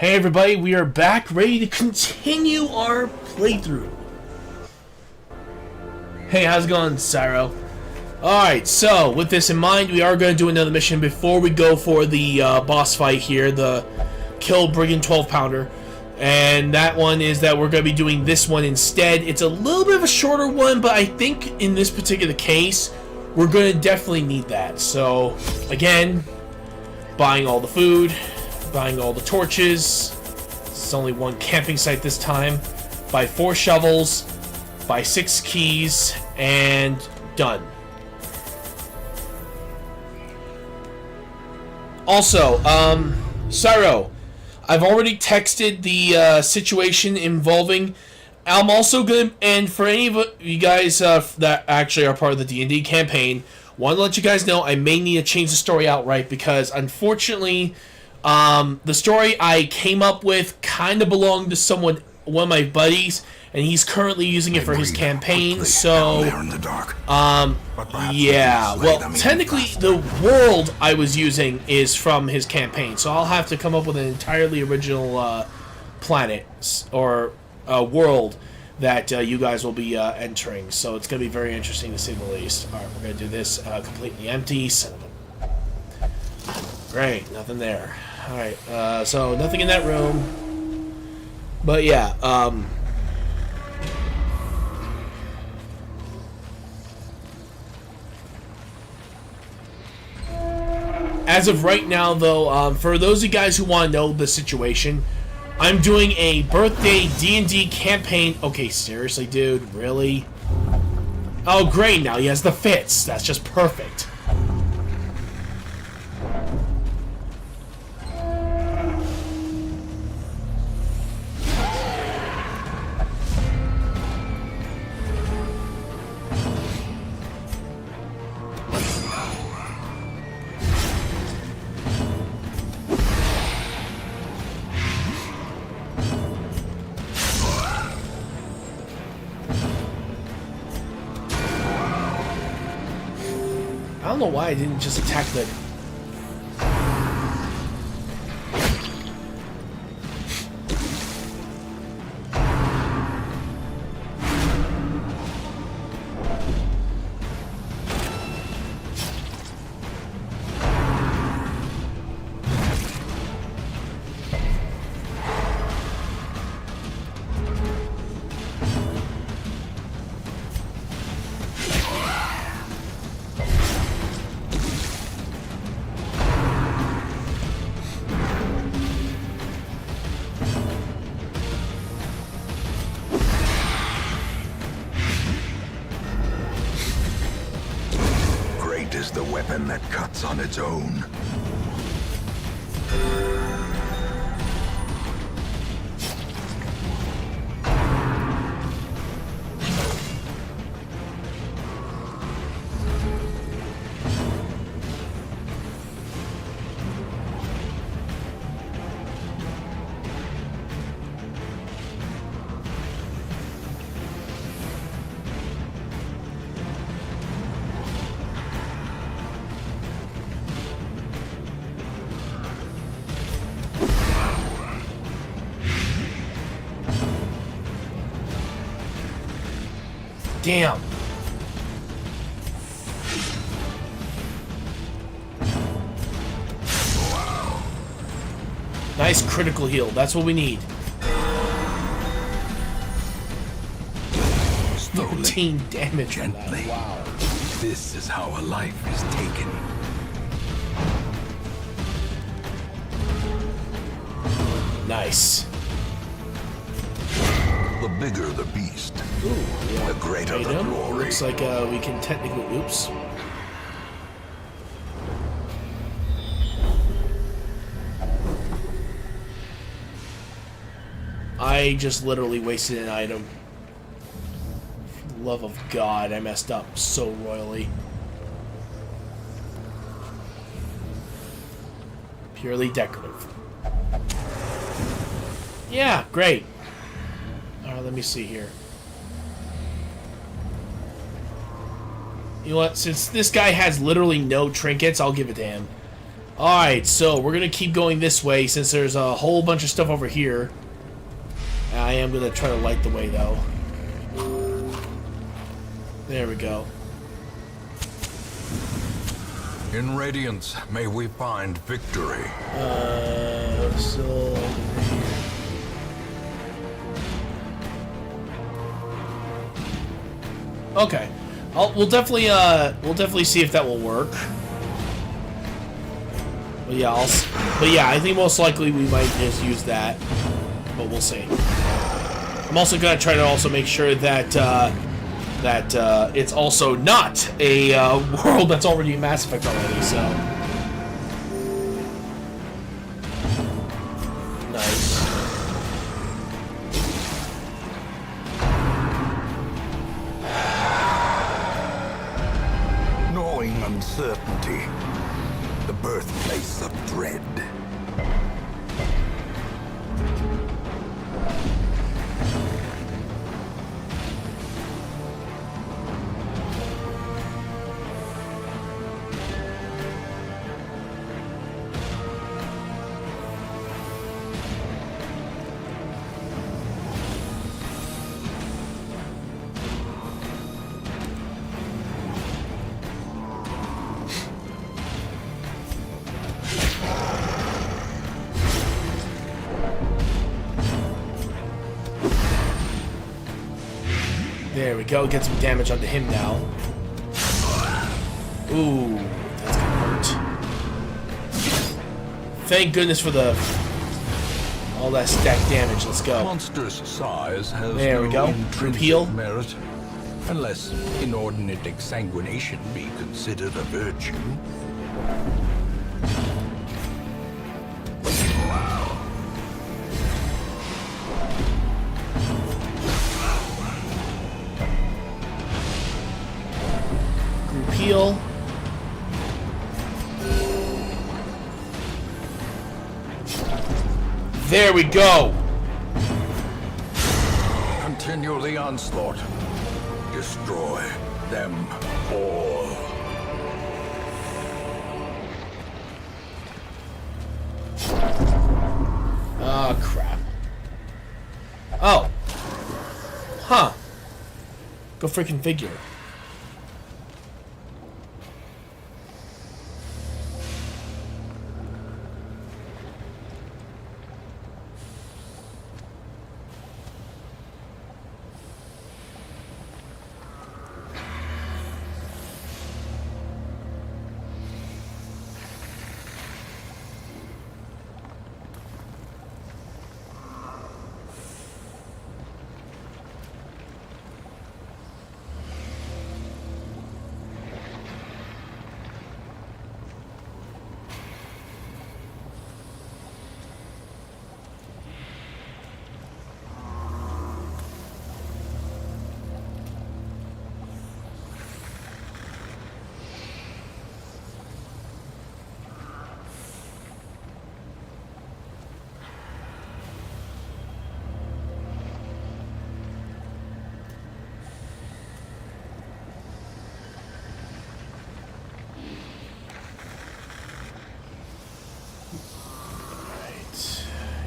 Hey everybody, we are back, ready to continue our playthrough. Hey, how's it going, Cyro? Alright, so with this in mind, we are going to do another mission before we go for the boss fight here, the Kill Brigand 12-pounder. And that one is that we're going to be doing this one instead. It's a little bit of a shorter one, but I think in this particular case, we're going to definitely need that. So, again, buying all the food, buying all the torches. It's only one camping site this time. Buy 4 shovels, buy 6 keys, and done. Also, Cyro, I've already texted the situation involving. I'm also gonna, and for any of you guys that actually are part of the D&D campaign, want to let you guys know I may need to change the story outright because unfortunately, the story I came up with kind of belonged to one of my buddies, and he's currently using it for his campaign. So, yeah. Well, technically, the world I was using is from his campaign, so I'll have to come up with an entirely original planet or world that you guys will be entering. So it's going to be very interesting to say the least. All right, we're going to do this completely empty. Great, nothing there. All right, so nothing in that room. But yeah, as of right now, though, for those of you guys who want to know the situation, I'm doing a birthday D&D campaign. Okay, seriously, dude, really? Oh, great, now he has the fits. That's just perfect. I don't know why I didn't just attack the...
Is the weapon that cuts on its own.
Damn. Nice critical heal. That's what we need.
Slowly,
13 damage.
gently.
Wow.
This is how a life is taken.
Nice.
The bigger the beast,
Ooh,
the greater the
item.
glory.
Looks like we can technically... Oops. I just literally wasted an item. For the love of God, I messed up so royally. Purely decorative. Yeah, great. Alright, let me see here. You know what? Since this guy has literally no trinkets, I'll give it to him. Alright, so we're gonna keep going this way since there's a whole bunch of stuff over here. I am gonna try to light the way though. There we go.
In Radiance, may we find victory.
So... Okay. We'll definitely see if that will work. But yeah, I think most likely we might just use that. But we'll see. I'm also gonna try to also make sure that it's also not a world that's already in Mass Effect already. So nice.
Gnawing uncertainty, the birthplace of dread.
There we go. Get some damage onto him now. Ooh, that's gonna hurt. Thank goodness for all that stacked damage. Let's go.
Monstrous size has
There we
no
go.
intrinsic
Repeal.
merit, unless inordinate exsanguination be considered a virtue.
Group heal. There we go.
Continue the onslaught. Destroy them all.
Oh, crap. Oh. Huh. Go freaking figure.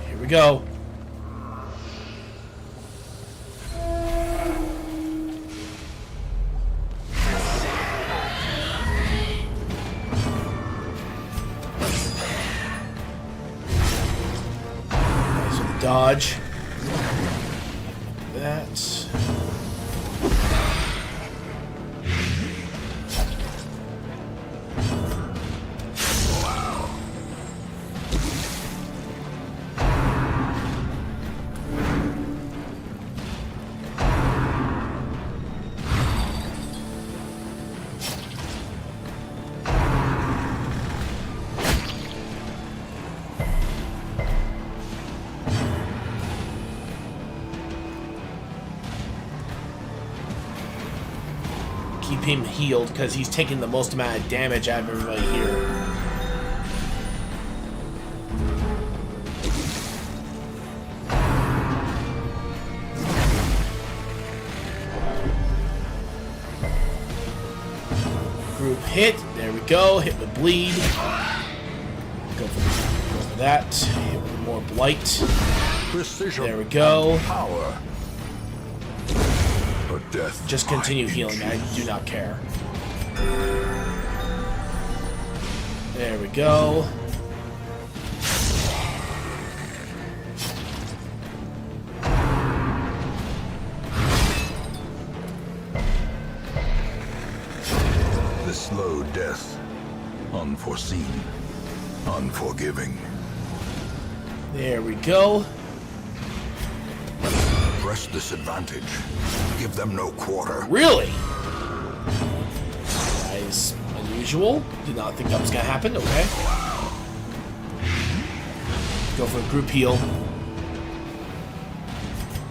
Here we go. Nice little dodge. That. Keep him healed because he's taking the most amount of damage out of everybody here. Group hit. There we go. Hit the bleed. Go for that. Hit with more blight.
Precision.
There we go.
Power. But death.
Just continue healing. I do not care. There we go.
The slow death. Unforeseen. Unforgiving.
There we go.
Press this advantage. Give them no quarter.
Really? That is unusual. Did not think that was gonna happen. Okay. Go for a group heal.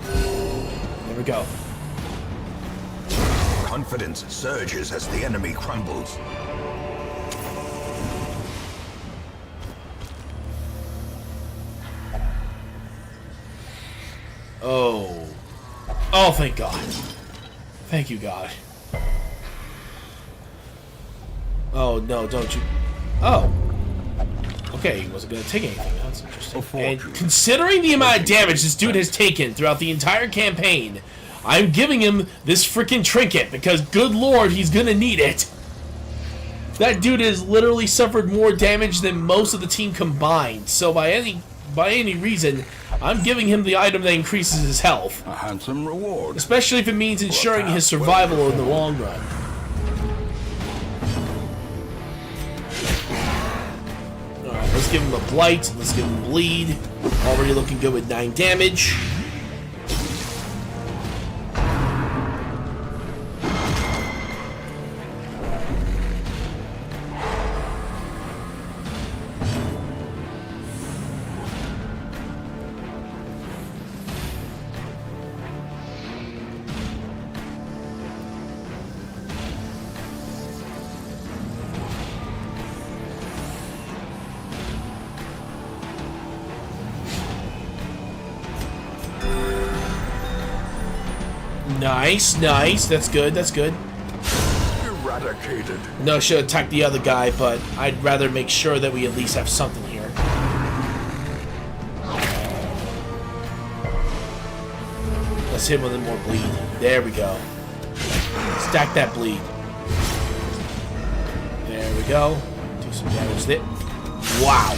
There we go.
Confidence surges as the enemy crumbles.
Oh. Oh, thank God. Thank you, God. Oh, no, don't you... Oh. Okay, he wasn't going to take anything. That's interesting. And considering the amount of damage this dude has taken throughout the entire campaign, I'm giving him this freaking trinket because, good lord, he's going to need it. That dude has literally suffered more damage than most of the team combined. So by any reason, I'm giving him the item that increases his health.
A handsome reward.
Especially if it means ensuring his survival in the long run. Alright, let's give him a blight. Let's give him bleed. Already looking good with 9 damage. Nice, nice. That's good, that's good.
Eradicated.
No, I should attack the other guy, but I'd rather make sure that we at least have something here. Let's hit him with more bleed. There we go. Stack that bleed. There we go. Do some damage there. Wow.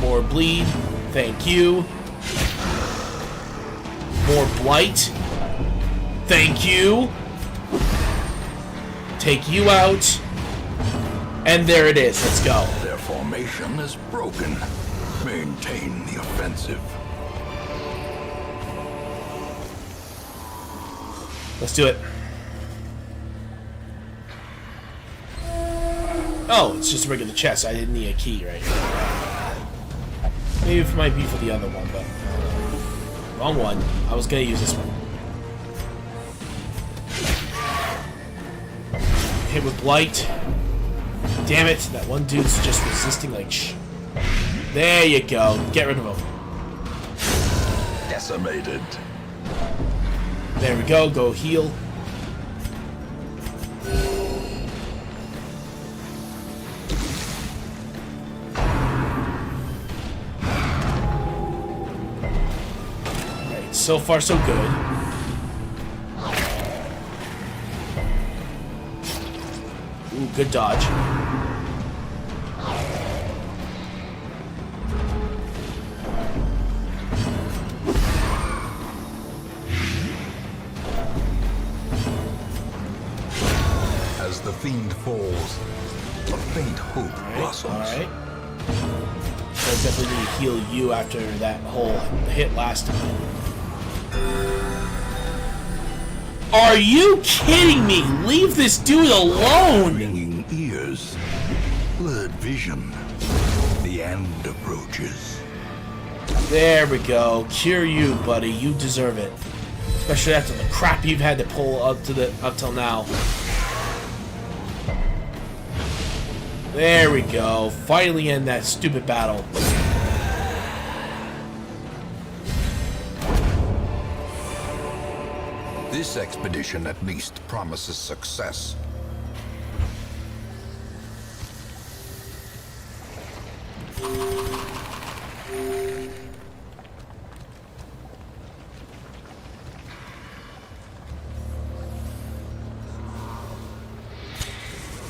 More bleed. Thank you. More blight. Thank you. Take you out. And there it is. Let's go.
Their formation is broken. Maintain the offensive.
Let's do it. Oh, it's just a regular chest. I didn't need a key right here. Maybe it might be for the other one, but... wrong one. I was gonna use this one. Hit with blight. Damn it, that one dude's just resisting like There you go. Get rid of him.
Decimated.
There we go. Go heal. Alright, so far so good. Ooh, good dodge.
As the fiend falls, a faint hope blossoms.
Alright. I definitely need to heal you after that whole hit last time. Are you kidding me? Leave this dude alone!
Ringing ears, blurred vision. The end approaches.
There we go. Cure you, buddy. You deserve it. Especially after the crap you've had to pull up till now. There we go. Finally end that stupid battle.
This expedition at least promises success.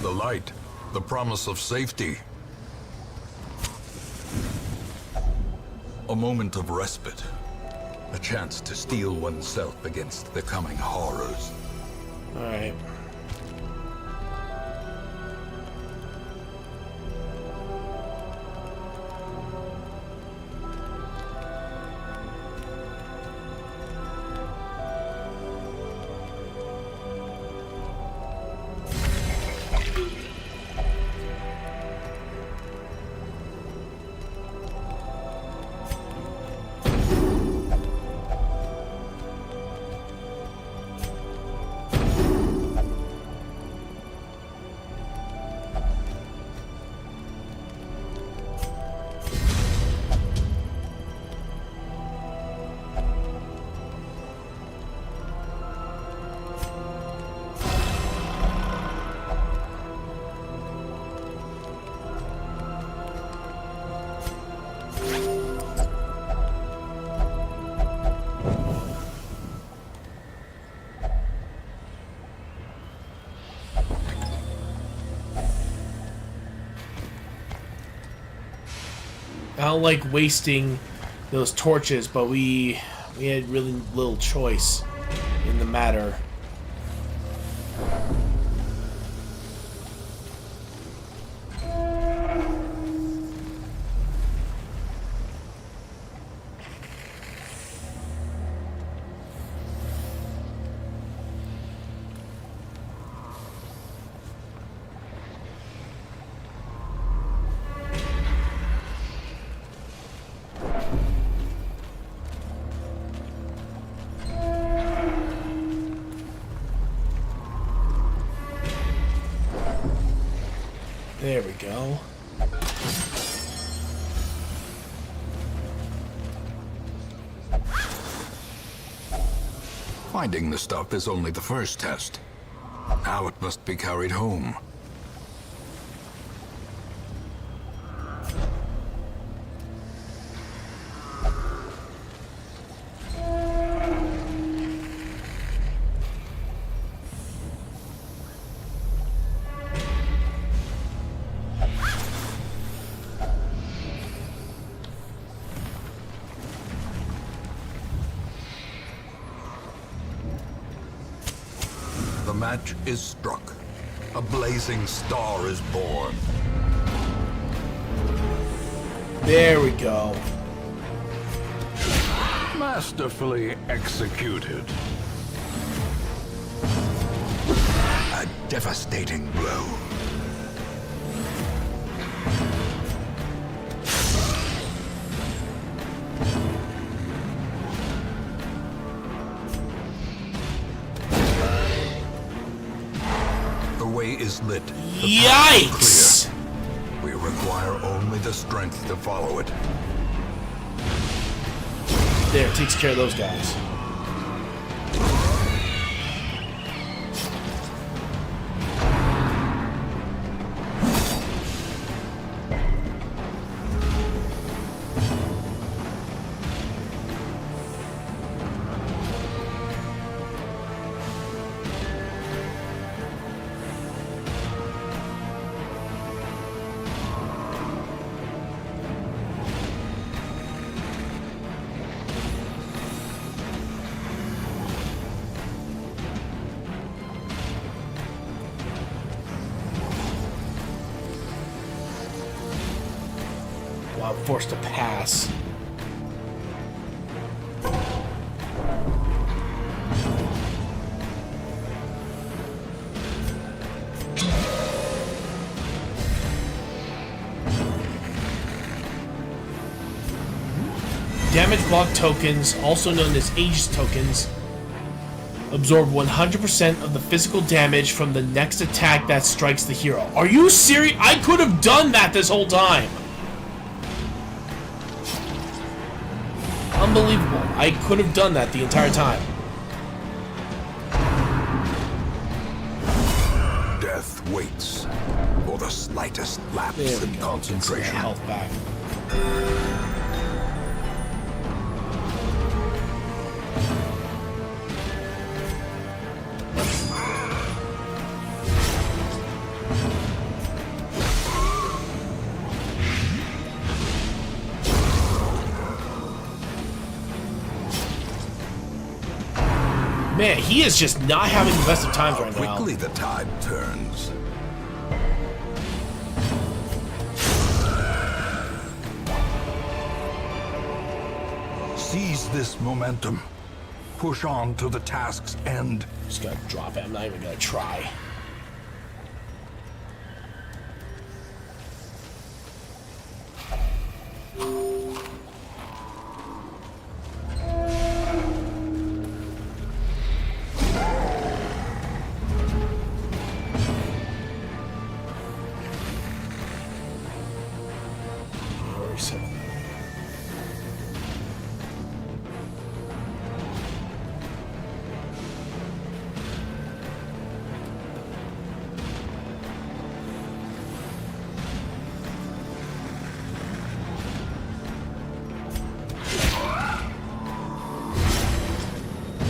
The light, the promise of safety. A moment of respite. A chance to steel oneself against the coming horrors.
Alright. I don't like wasting those torches, but we had really little choice in the matter. There we go.
Finding the stuff is only the first test. Now it must be carried home. The match is struck. A blazing star is born.
There we go.
Masterfully executed. A devastating blow. The way is lit. The path is
Yikes!
clear. We require only the strength to follow it.
There, takes care of those guys. Wow, forced to pass. Damage block tokens, also known as Aegis tokens, absorb 100% of the physical damage from the next attack that strikes the hero. Are you serious? I could have done that this whole time. Unbelievable. I could have done that the entire time.
Death waits for the slightest lapse in
Get
concentration.
some health back. Man, he is just not having the best of times right now.
Quickly the tide turns. Seize this momentum. Push on to the task's end.
Just gonna drop it. I'm not even gonna try.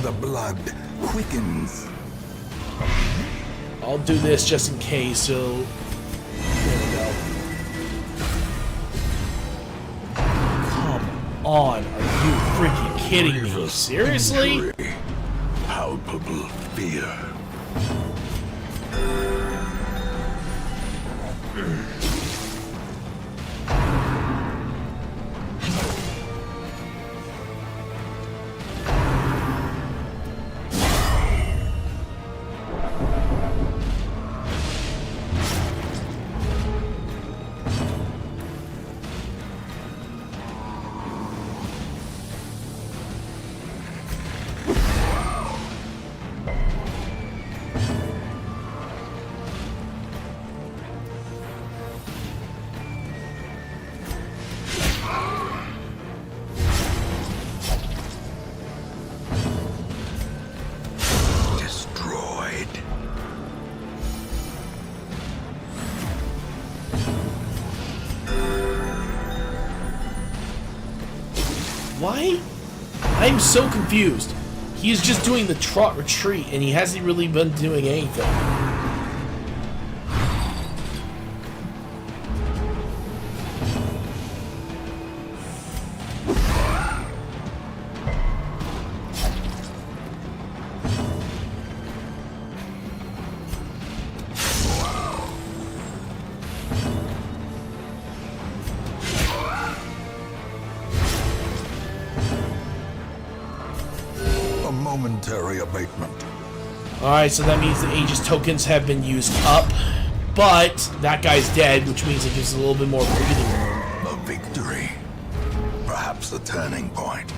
The blood quickens.
I'll do this just in case, so... There we go. Come on, are you freaking kidding me? Seriously?
Injury. Palpable fear.
Why? I'm so confused. He is just doing the trot retreat, and he hasn't really been doing anything.
A momentary abatement.
Alright, so that means the Aegis tokens have been used up, but that guy's dead, which means it gives a little bit more breathing room.
A victory. Perhaps a turning point.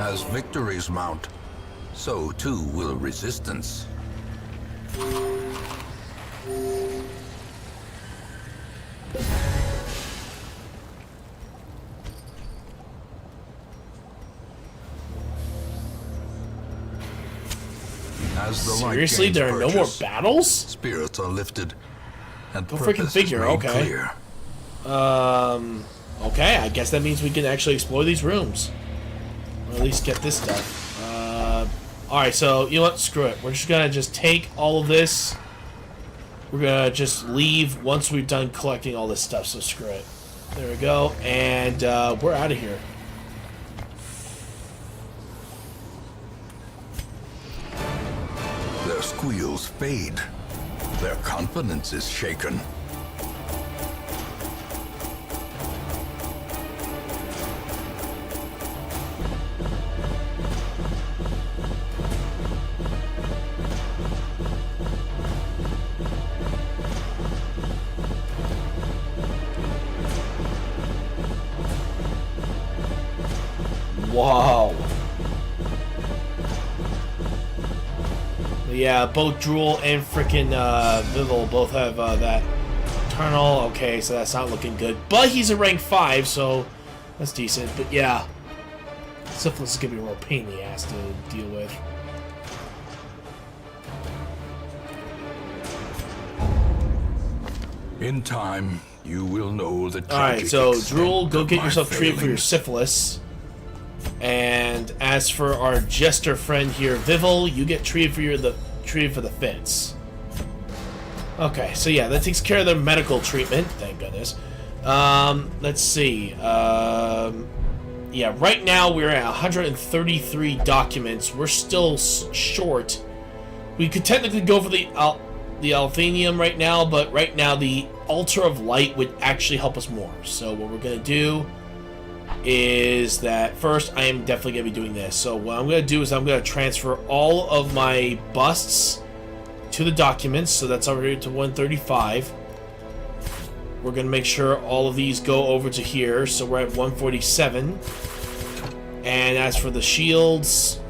As victories mount, so too will resistance. As the light
Seriously,
gains
there are no more
purchase,
battles?
spirits are lifted, and
Go freaking
purpose
figure,
is made
okay.
clear.
Okay, I guess that means we can actually explore these rooms. Or at least get this done. Alright, so, you know what? Screw it. We're just gonna just take all of this. We're gonna just leave once we've done collecting all this stuff, so screw it. There we go, and we're out of here.
Their squeals fade. Their confidence is shaken.
Wow. Yeah, both Drool and frickin' Vival both have that Eternal. Okay, so that's not looking good. But he's a rank 5, so that's decent. But yeah, Syphilis is gonna be a real pain in the ass to deal with.
In time, you will know the tragic
Alright, so
extent
Drool, go
of
get
my
yourself treated for your
failings.
syphilis. And as for our jester friend here, Vival, you get treated for the fits. Okay, so yeah, that takes care of the medical treatment. Thank goodness. Let's see. Yeah, right now we're at 133 documents. We're still short. We could technically go for the Althenium right now, but right now the Altar of Light would actually help us more. So what we're gonna do is that first I am definitely gonna be doing this. So what I'm gonna do is I'm gonna transfer all of my busts to the documents. So that's already to 135. We're gonna make sure all of these go over to here. So we're at 147. And as for the shields,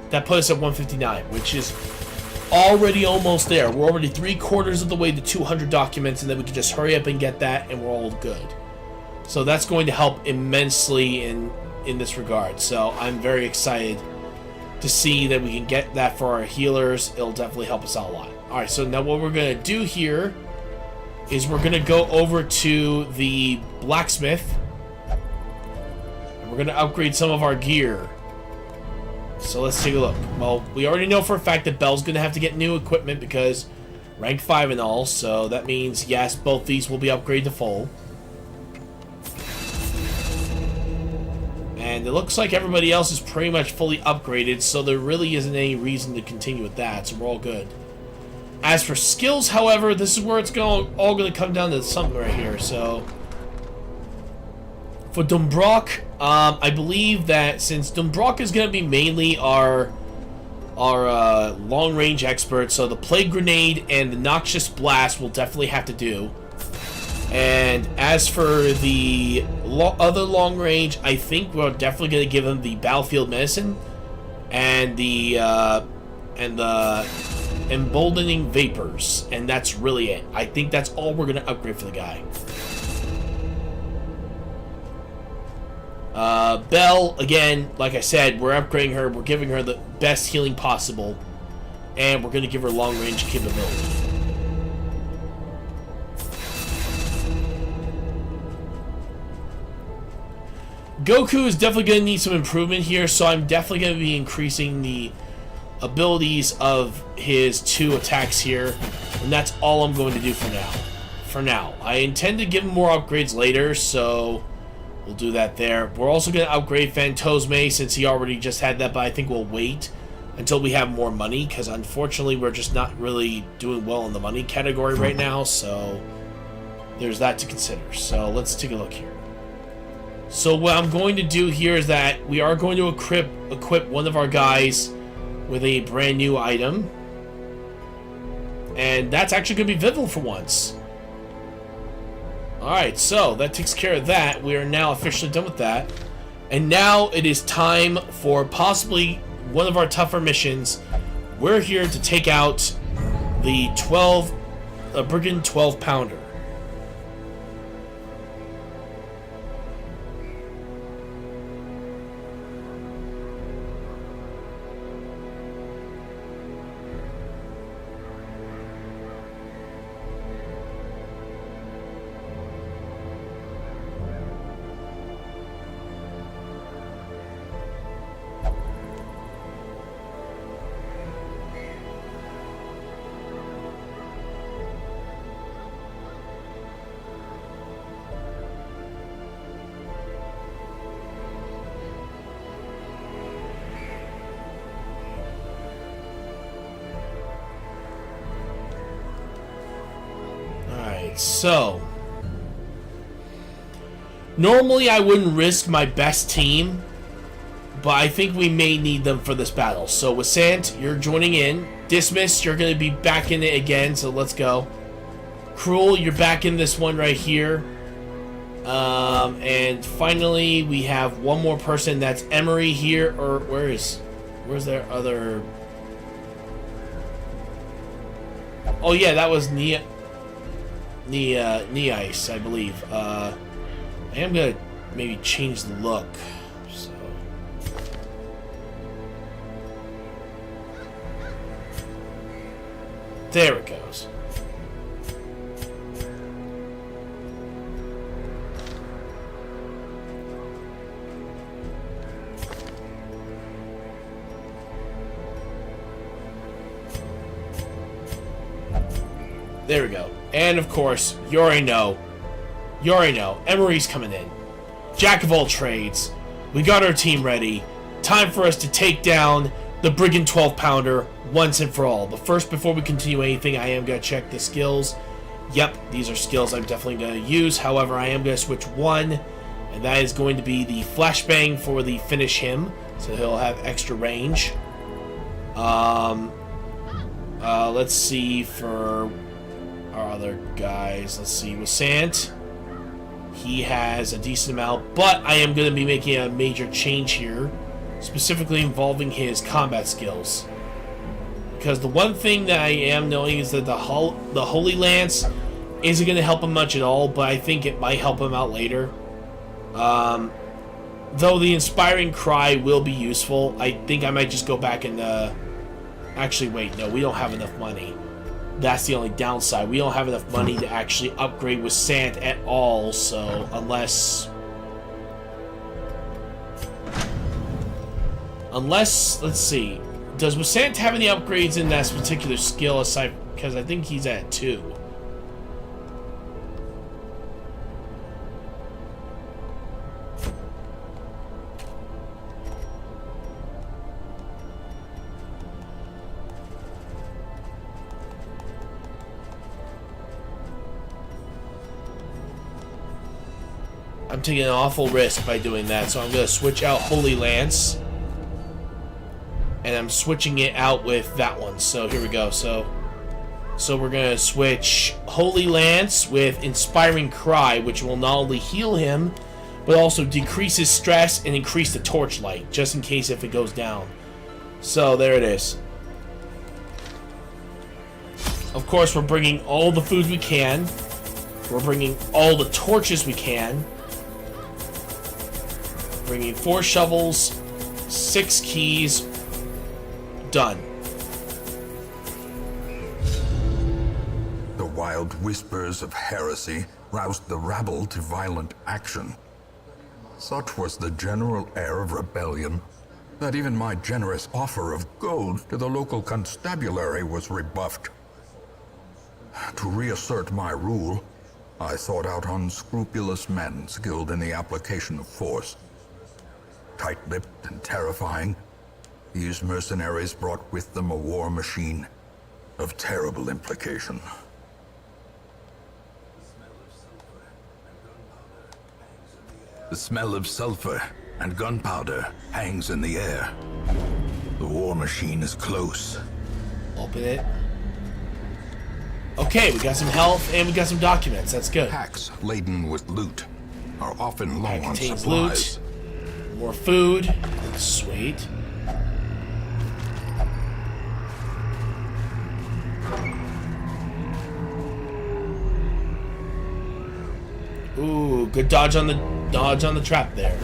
that put us at 159, which is already almost there. We're already 3/4 of the way to 200 documents, and then we can just hurry up and get that, and we're all good. So that's going to help immensely in this regard. So I'm very excited to see that we can get that for our healers. It'll definitely help us out a lot. Alright, so now what we're going to do here is we're going to go over to the blacksmith. We're going to upgrade some of our gear. So let's take a look. Well, we already know for a fact that Belle's going to have to get new equipment because rank 5 and all. So that means, yes, both these will be upgraded to full. And it looks like everybody else is pretty much fully upgraded, so there really isn't any reason to continue with that, so we're all good. As for skills, however, this is where it's all going to come down to something right here, so... For Dumbrock, I believe that since Dumbrock is going to be mainly our long-range expert, so the Plague Grenade and the Noxious Blast will definitely have to do. And as for the other long range, I think we're definitely going to give him the Battlefield Medicine and the Emboldening Vapors, and that's really it. I think that's all we're going to upgrade for the guy. Belle, again, like I said, we're upgrading her. We're giving her the best healing possible, and we're going to give her long range capability. Goku is definitely going to need some improvement here, so I'm definitely going to be increasing the abilities of his 2 attacks here, and that's all I'm going to do for now. I intend to give him more upgrades later, so we'll do that there. We're also going to upgrade Phantosme since he already just had that, but I think we'll wait until we have more money, because unfortunately we're just not really doing well in the money category right now, so there's that to consider. So let's take a look here. So what I'm going to do here is that we are going to equip one of our guys with a brand new item. And that's actually going to be Vival for once. Alright, so that takes care of that. We are now officially done with that. And now it is time for possibly one of our tougher missions. We're here to take out the Brigand 12-pounder. Alright, so... Normally I wouldn't risk my best team, but I think we may need them for this battle. So with Sant, you're joining in. Dismiss, you're going to be back in it again, so let's go. Cruel, you're back in this one right here. And finally, we have one more person. That's Emery here, or where's their other... Oh yeah, that was Neaice, I believe. I am gonna maybe change the look. So there it goes. There we go. And of course, you already know. Emery's coming in. Jack of all trades. We got our team ready. Time for us to take down the Brigand 12-pounder once and for all. But first, before we continue anything, I am going to check the skills. Yep, these are skills I'm definitely going to use. However, I am going to switch one. And that is going to be the flashbang for the finish him. So he'll have extra range. Let's see for... our other guys. Let's see. With Sant, he has a decent amount, but I am going to be making a major change here, specifically involving his combat skills. Because the one thing that I am knowing is that the Holy Lance isn't going to help him much at all, but I think it might help him out later. Though the Inspiring Cry will be useful, I think I might just go back and... Actually, wait, no, we don't have enough money. That's the only downside. We don't have enough money to actually upgrade with Sant at all, so unless, let's see. Does Wasant have any upgrades in that particular skill aside? Because I think he's at 2. I'm taking an awful risk by doing that, so I'm going to switch out Holy Lance. And I'm switching it out with that one. So here we go. So we're going to switch Holy Lance with Inspiring Cry, which will not only heal him, but also decrease his stress and increase the torchlight, just in case if it goes down. So there it is. Of course, we're bringing all the food we can. We're bringing all the torches we can. Bringing 4 shovels, 6 keys. Done.
The wild whispers of heresy roused the rabble to violent action. Such was the general air of rebellion that even my generous offer of gold to the local constabulary was rebuffed. To reassert my rule, I sought out unscrupulous men skilled in the application of force. Tight-lipped and terrifying, these mercenaries brought with them a war machine of terrible implication. The smell of sulfur and gunpowder hangs in the air. The war machine is close.
Open it. Okay, we got some health and we got some documents. That's good.
Packs laden with loot are often low on
Contains
supplies.
loot. More food. Sweet. Ooh, good dodge on the trap there.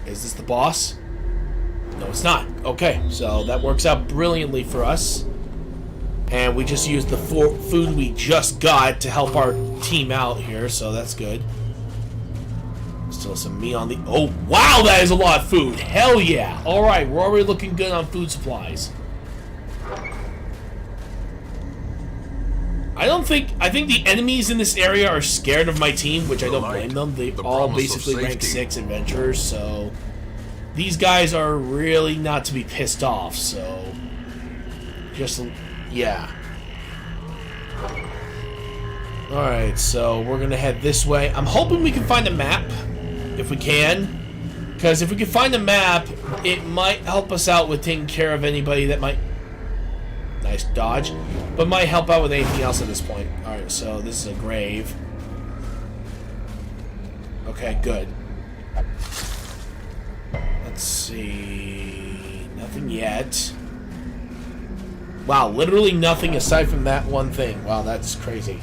Is this the boss? No, it's not. Okay, so that works out brilliantly for us. And we just used the food we just got to help our team out here, so that's good. Still some meat on the... Oh, wow, that is a lot of food. Hell yeah. All right, we're already looking good on food supplies. I think the enemies in this area are scared of my team, which I don't blame them. They all basically rank 6 adventurers, so... these guys are really not to be pissed off, so just, yeah. Alright, so we're gonna head this way. I'm hoping we can find a map, if we can. Because if we can find a map, it might help us out with taking care of anybody that might... Nice dodge. But might help out with anything else at this point. Alright, so this is a grave. Okay, good. Let's see... Nothing yet. Wow, literally nothing aside from that one thing. Wow, that's crazy.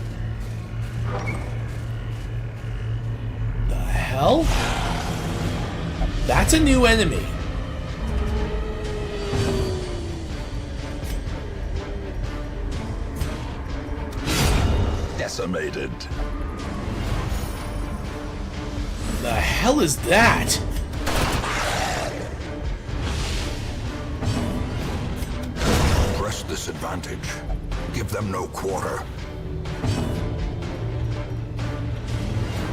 The hell? That's a new enemy.
Decimated.
The hell is that?
Press this advantage. Give them no quarter.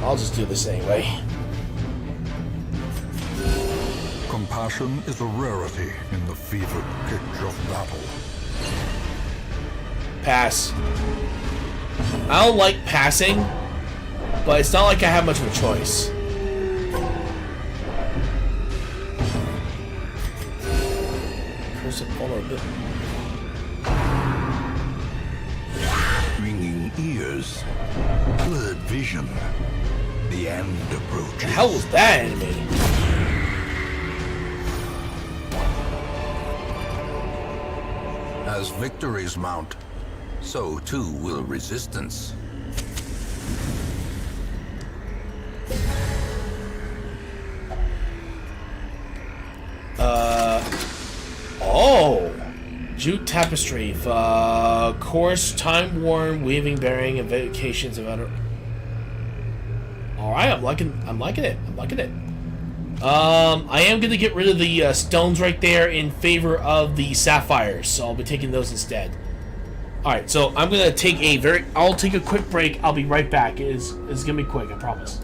I'll just do this anyway.
Compassion is a rarity in the fevered pitch of battle.
Pass. I don't like passing, but it's not like I have much of a choice. Curse of vulnerability.
Ringing ears. Blurred vision. The end approaches.
The hell was that enemy?
As victories mount, so too will resistance.
Oh! Jute tapestry. Coarse, time-worn, weaving, bearing, and vacations of other... Alright, I'm liking it. I'm liking it. I am going to get rid of the stones right there in favor of the sapphires, so I'll be taking those instead. Alright, so I'm going to take I'll take a quick break. I'll be right back. It's going to be quick, I promise.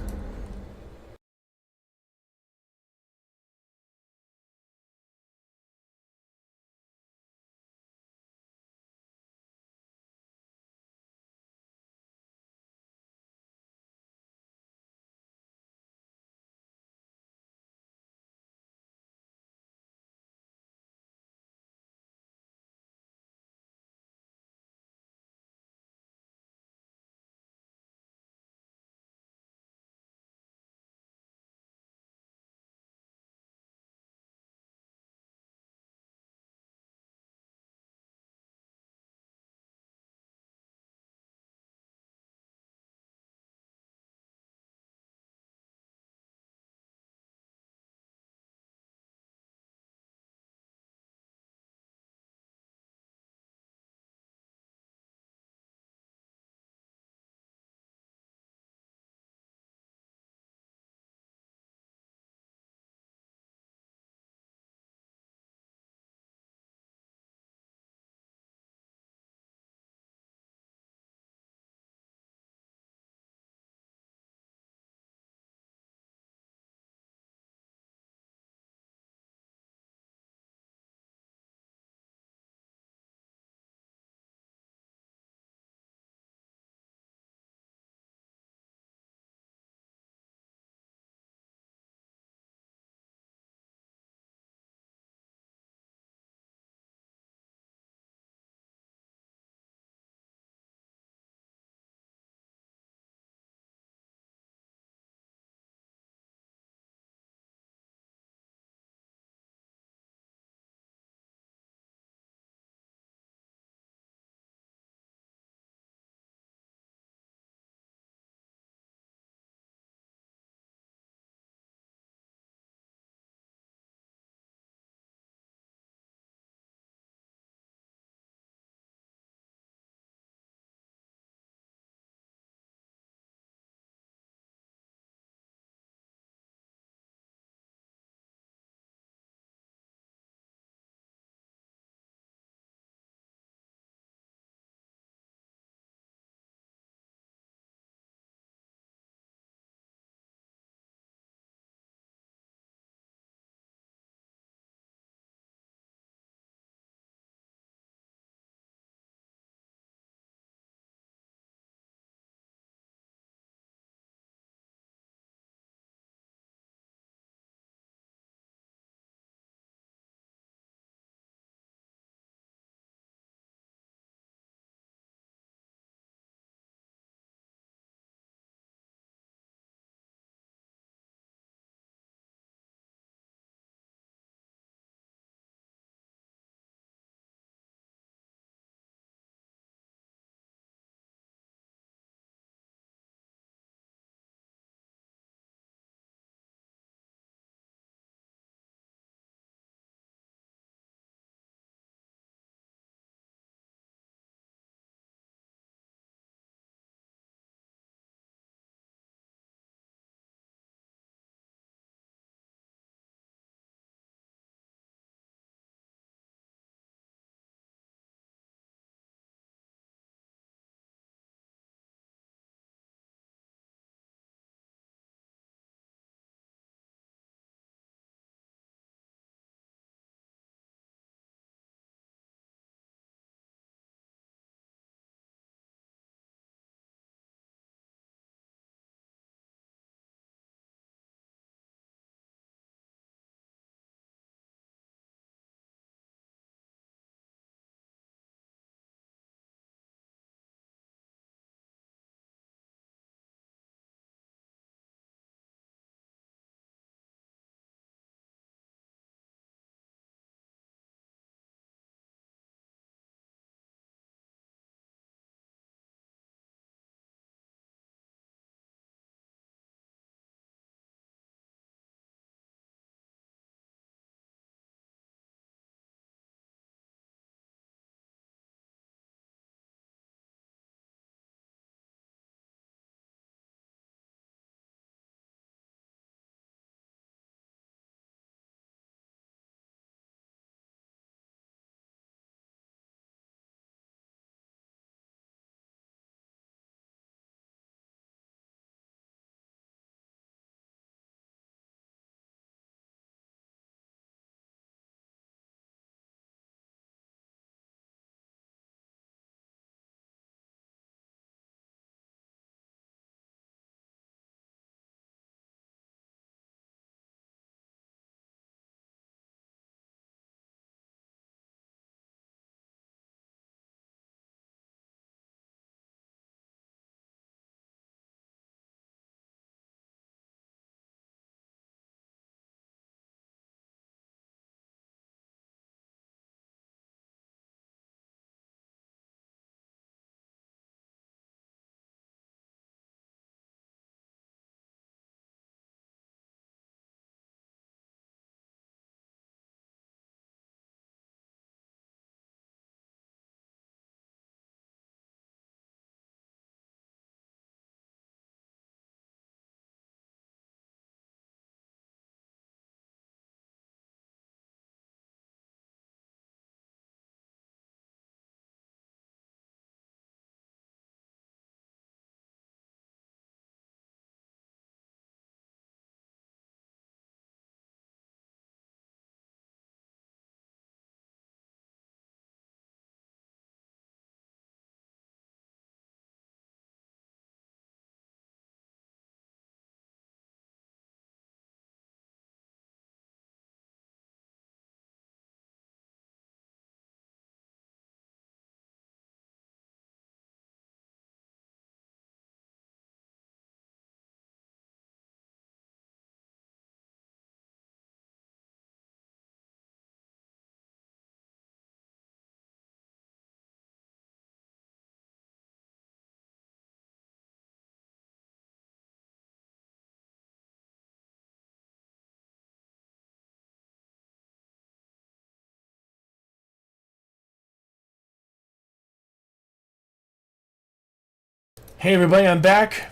Hey everybody, I'm back.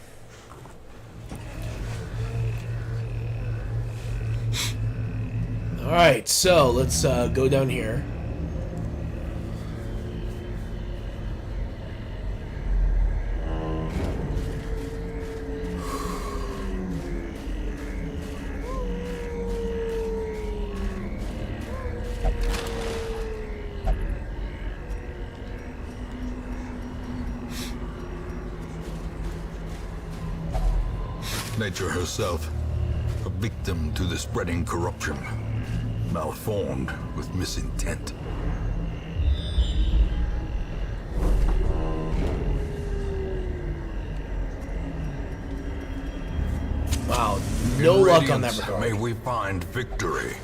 Alright, so let's go down here.
Nature herself, a victim to the spreading corruption, malformed with misintent.
Wow, no luck on that
Radiance,
regard.
may we find victory.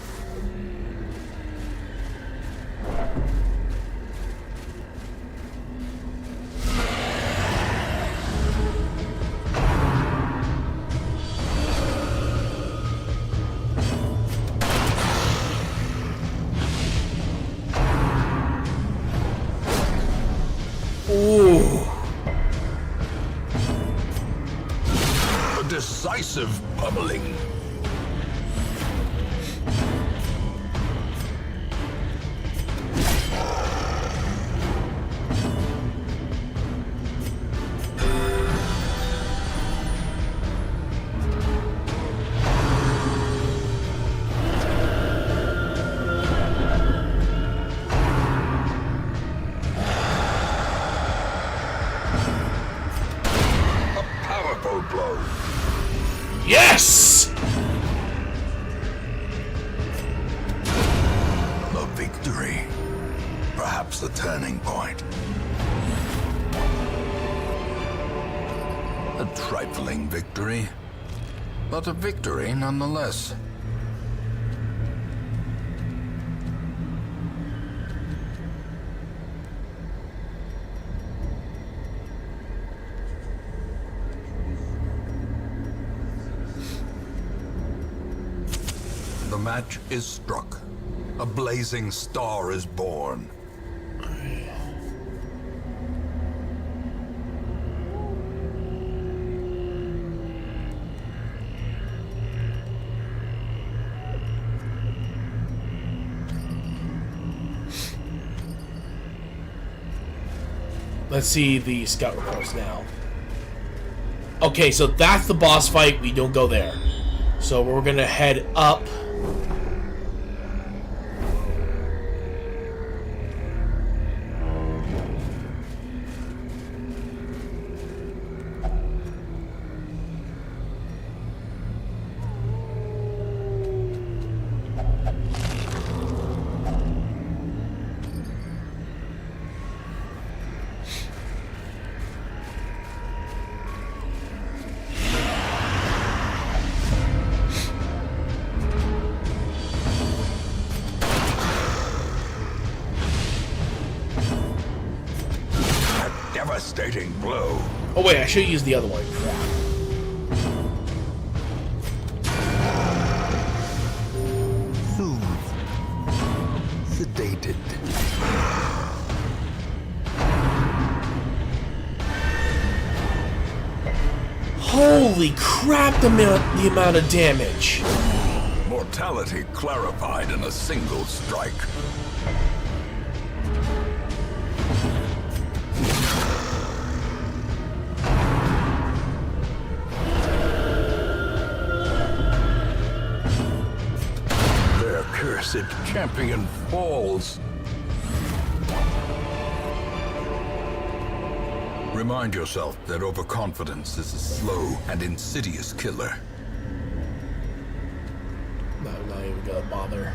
Ooh.
A decisive pummeling. Blow.
Yes!
A victory. Perhaps the turning point. A trifling victory, but a victory nonetheless. The match is struck. A blazing star is born.
Let's see the scout reports now. Okay, so that's the boss fight. We don't go there. So we're gonna head up.
Devastating blow.
Oh wait, I should use the other one. Crap.
Soothed. Sedated.
Holy crap! The amount of damage.
Mortality clarified in a single strike. Their cursed champion falls. Remind yourself that overconfidence is a slow and insidious killer.
No, I'm not even gonna bother.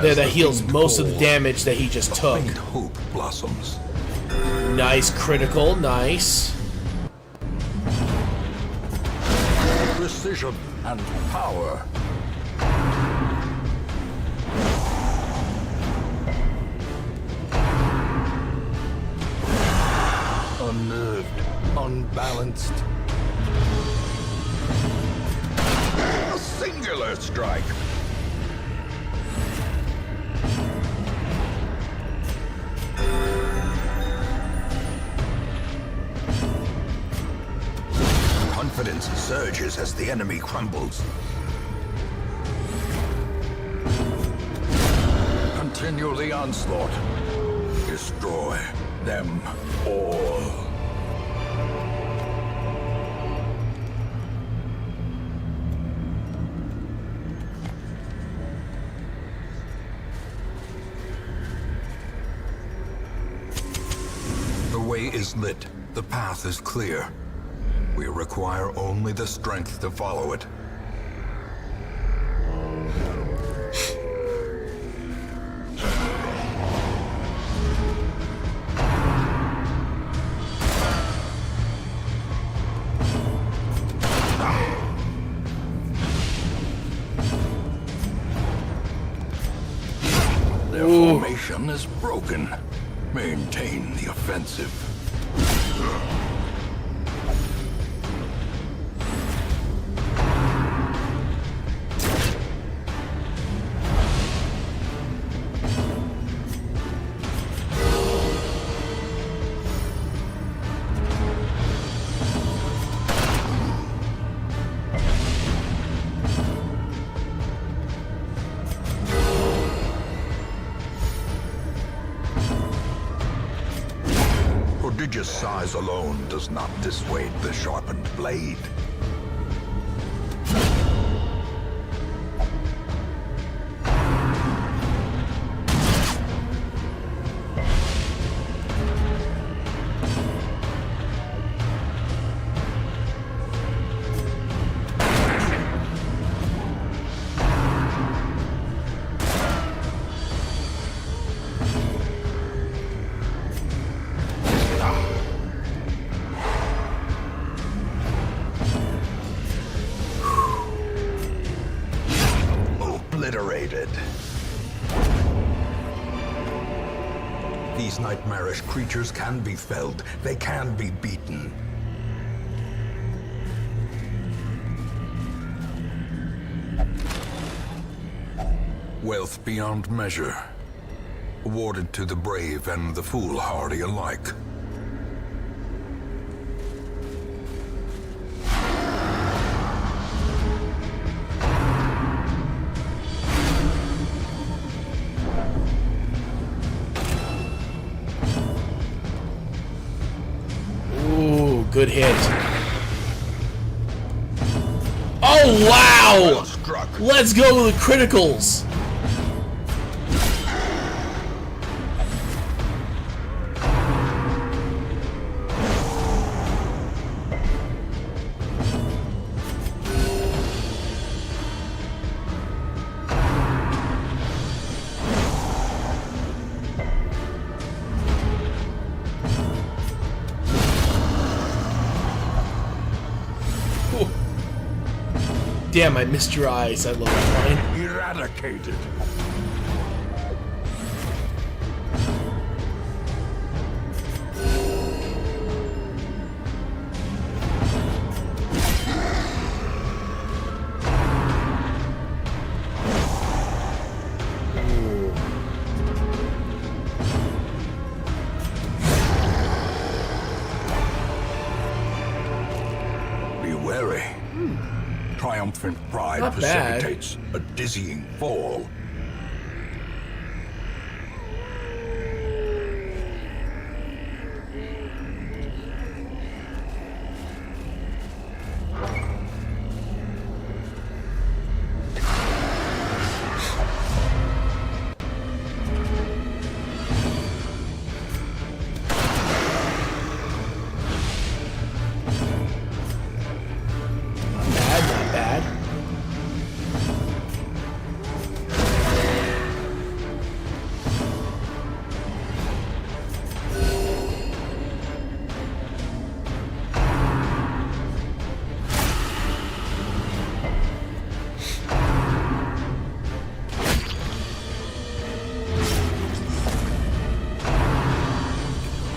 There, that heals most of the damage that he just took.
Faint hope blossoms.
Nice critical, nice.
Precision and power. unnerved, unbalanced. A singular strike. Confidence surges as the enemy crumbles. Continue the onslaught. Destroy them all. The way is lit. The path is clear. We require only the strength to follow it. Their formation is broken. Maintain the offensive. Prodigious size alone does not dissuade the sharpened blade. Obliterated. These nightmarish creatures can be felled. They can be beaten. Wealth beyond measure, awarded to the brave and the foolhardy alike.
Good hit. Oh, wow!
Well struck.
Let's go with the criticals. Damn, I missed your eyes. I love that line.
Eradicated. Be wary. Triumphant pride
Not bad.
precipitates a dizzying fall.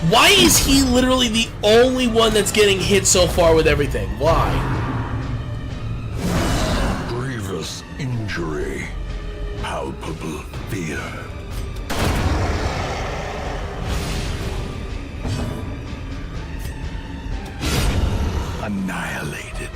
Why is he literally the only one that's getting hit so far with everything? Why?
Grievous injury. Palpable fear. Annihilated.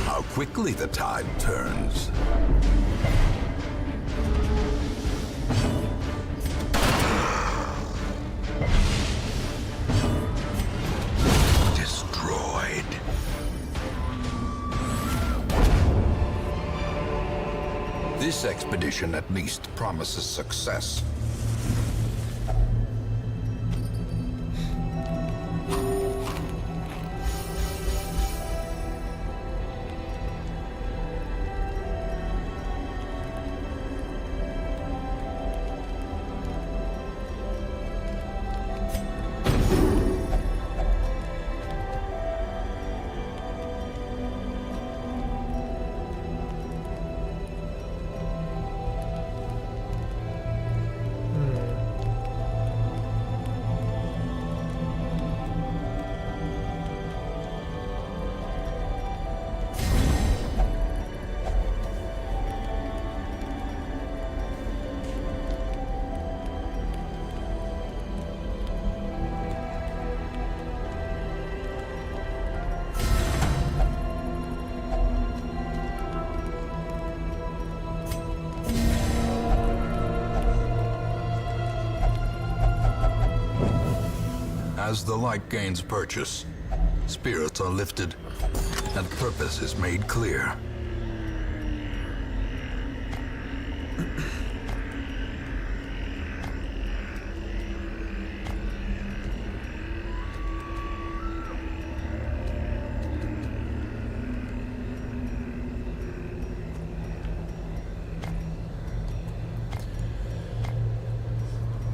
How quickly the tide turns. Destroyed. This expedition at least promises success. As the light gains purchase, spirits are lifted, and purpose is made clear.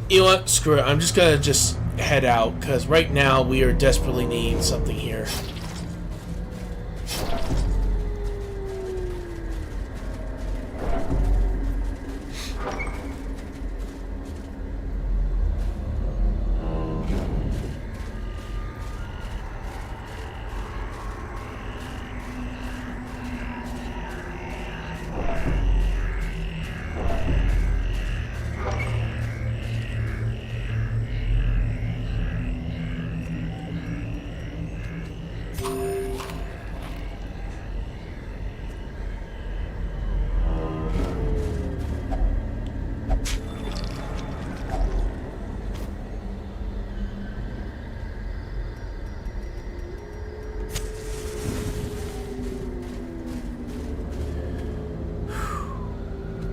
You know what? Screw it. I'm just gonna head out, because right now we are desperately needing something here.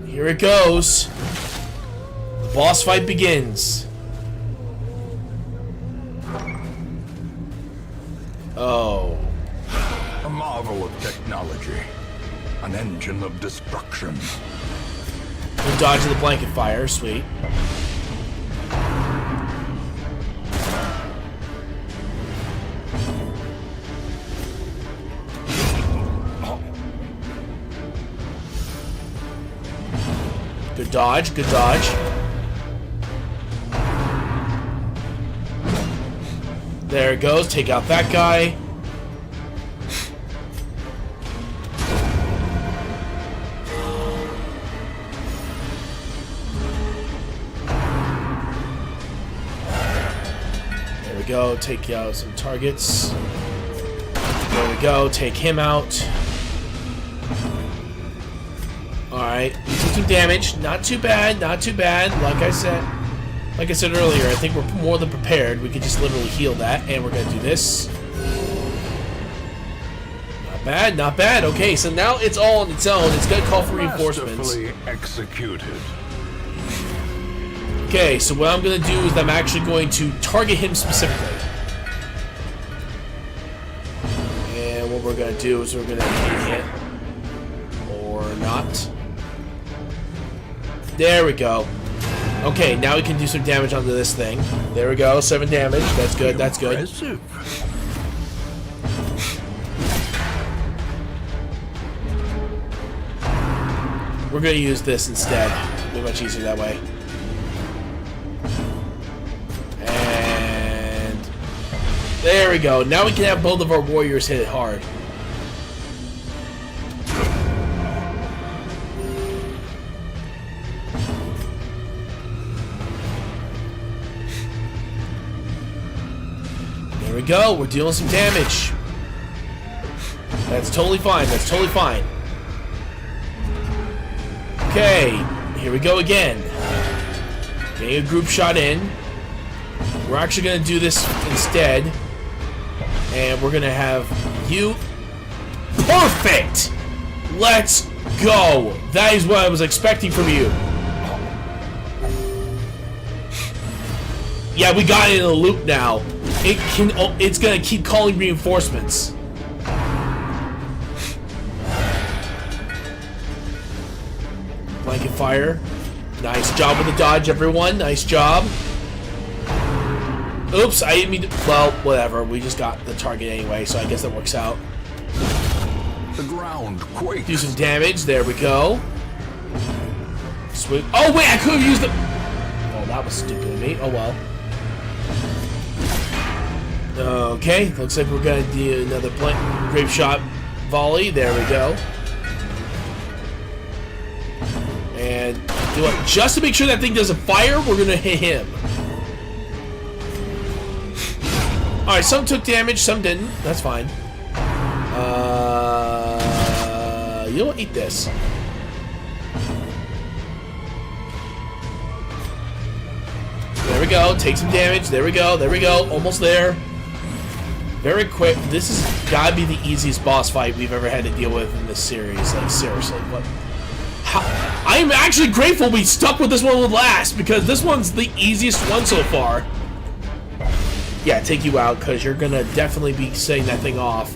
Here it goes. The boss fight begins. Oh.
A marvel of technology. An engine of destruction.
We're dodging the blanket fire. Sweet. Good dodge, good dodge. There it goes, take out that guy. There we go, take out some targets. There we go, take him out. Alright, took some damage. Not too bad, not too bad. Like I said earlier, I think we're more than prepared. We could just literally heal that, and we're gonna do this. Not bad, not bad. Okay, so now it's all on its own. It's gonna call for reinforcements.
Executed.
Okay, so what I'm gonna do is I'm actually going to target him specifically. And what we're gonna do is we're gonna hit or not. There we go. Okay, now we can do some damage onto this thing. There we go, 7 damage. That's good, that's good.
Impressive.
We're gonna use this instead. It'll be much easier that way. And there we go. Now we can have both of our warriors hit it hard. There we go. We're dealing some damage. That's totally fine. That's totally fine. Okay, here we go again. Getting a group shot in. We're actually going to do this instead. And we're going to have you... Perfect! Let's go! That is what I was expecting from you. Yeah, we got it in a loop now. It's going to keep calling reinforcements. Blanket fire. Nice job with the dodge, everyone. Nice job. Oops, I didn't mean to... Well, whatever. We just got the target anyway, so I guess that works out.
The ground quakes.
Do some damage. There we go. Sweet. Oh, wait, I could have used the... Oh, that was stupid of me. Oh, well. Okay, looks like we're going to do another grape shot volley. There we go. And do it just to make sure that thing doesn't fire. We're gonna hit him. All right, some took damage, some didn't. That's fine. You know what? Eat this. There we go. Take some damage. There we go. There we go. Almost there. Very quick. This has gotta be the easiest boss fight we've ever had to deal with in this series. Like seriously, what? I'm actually grateful we stuck with this one last, because this one's the easiest one so far. Yeah, take you out, because you're going to definitely be setting that thing off.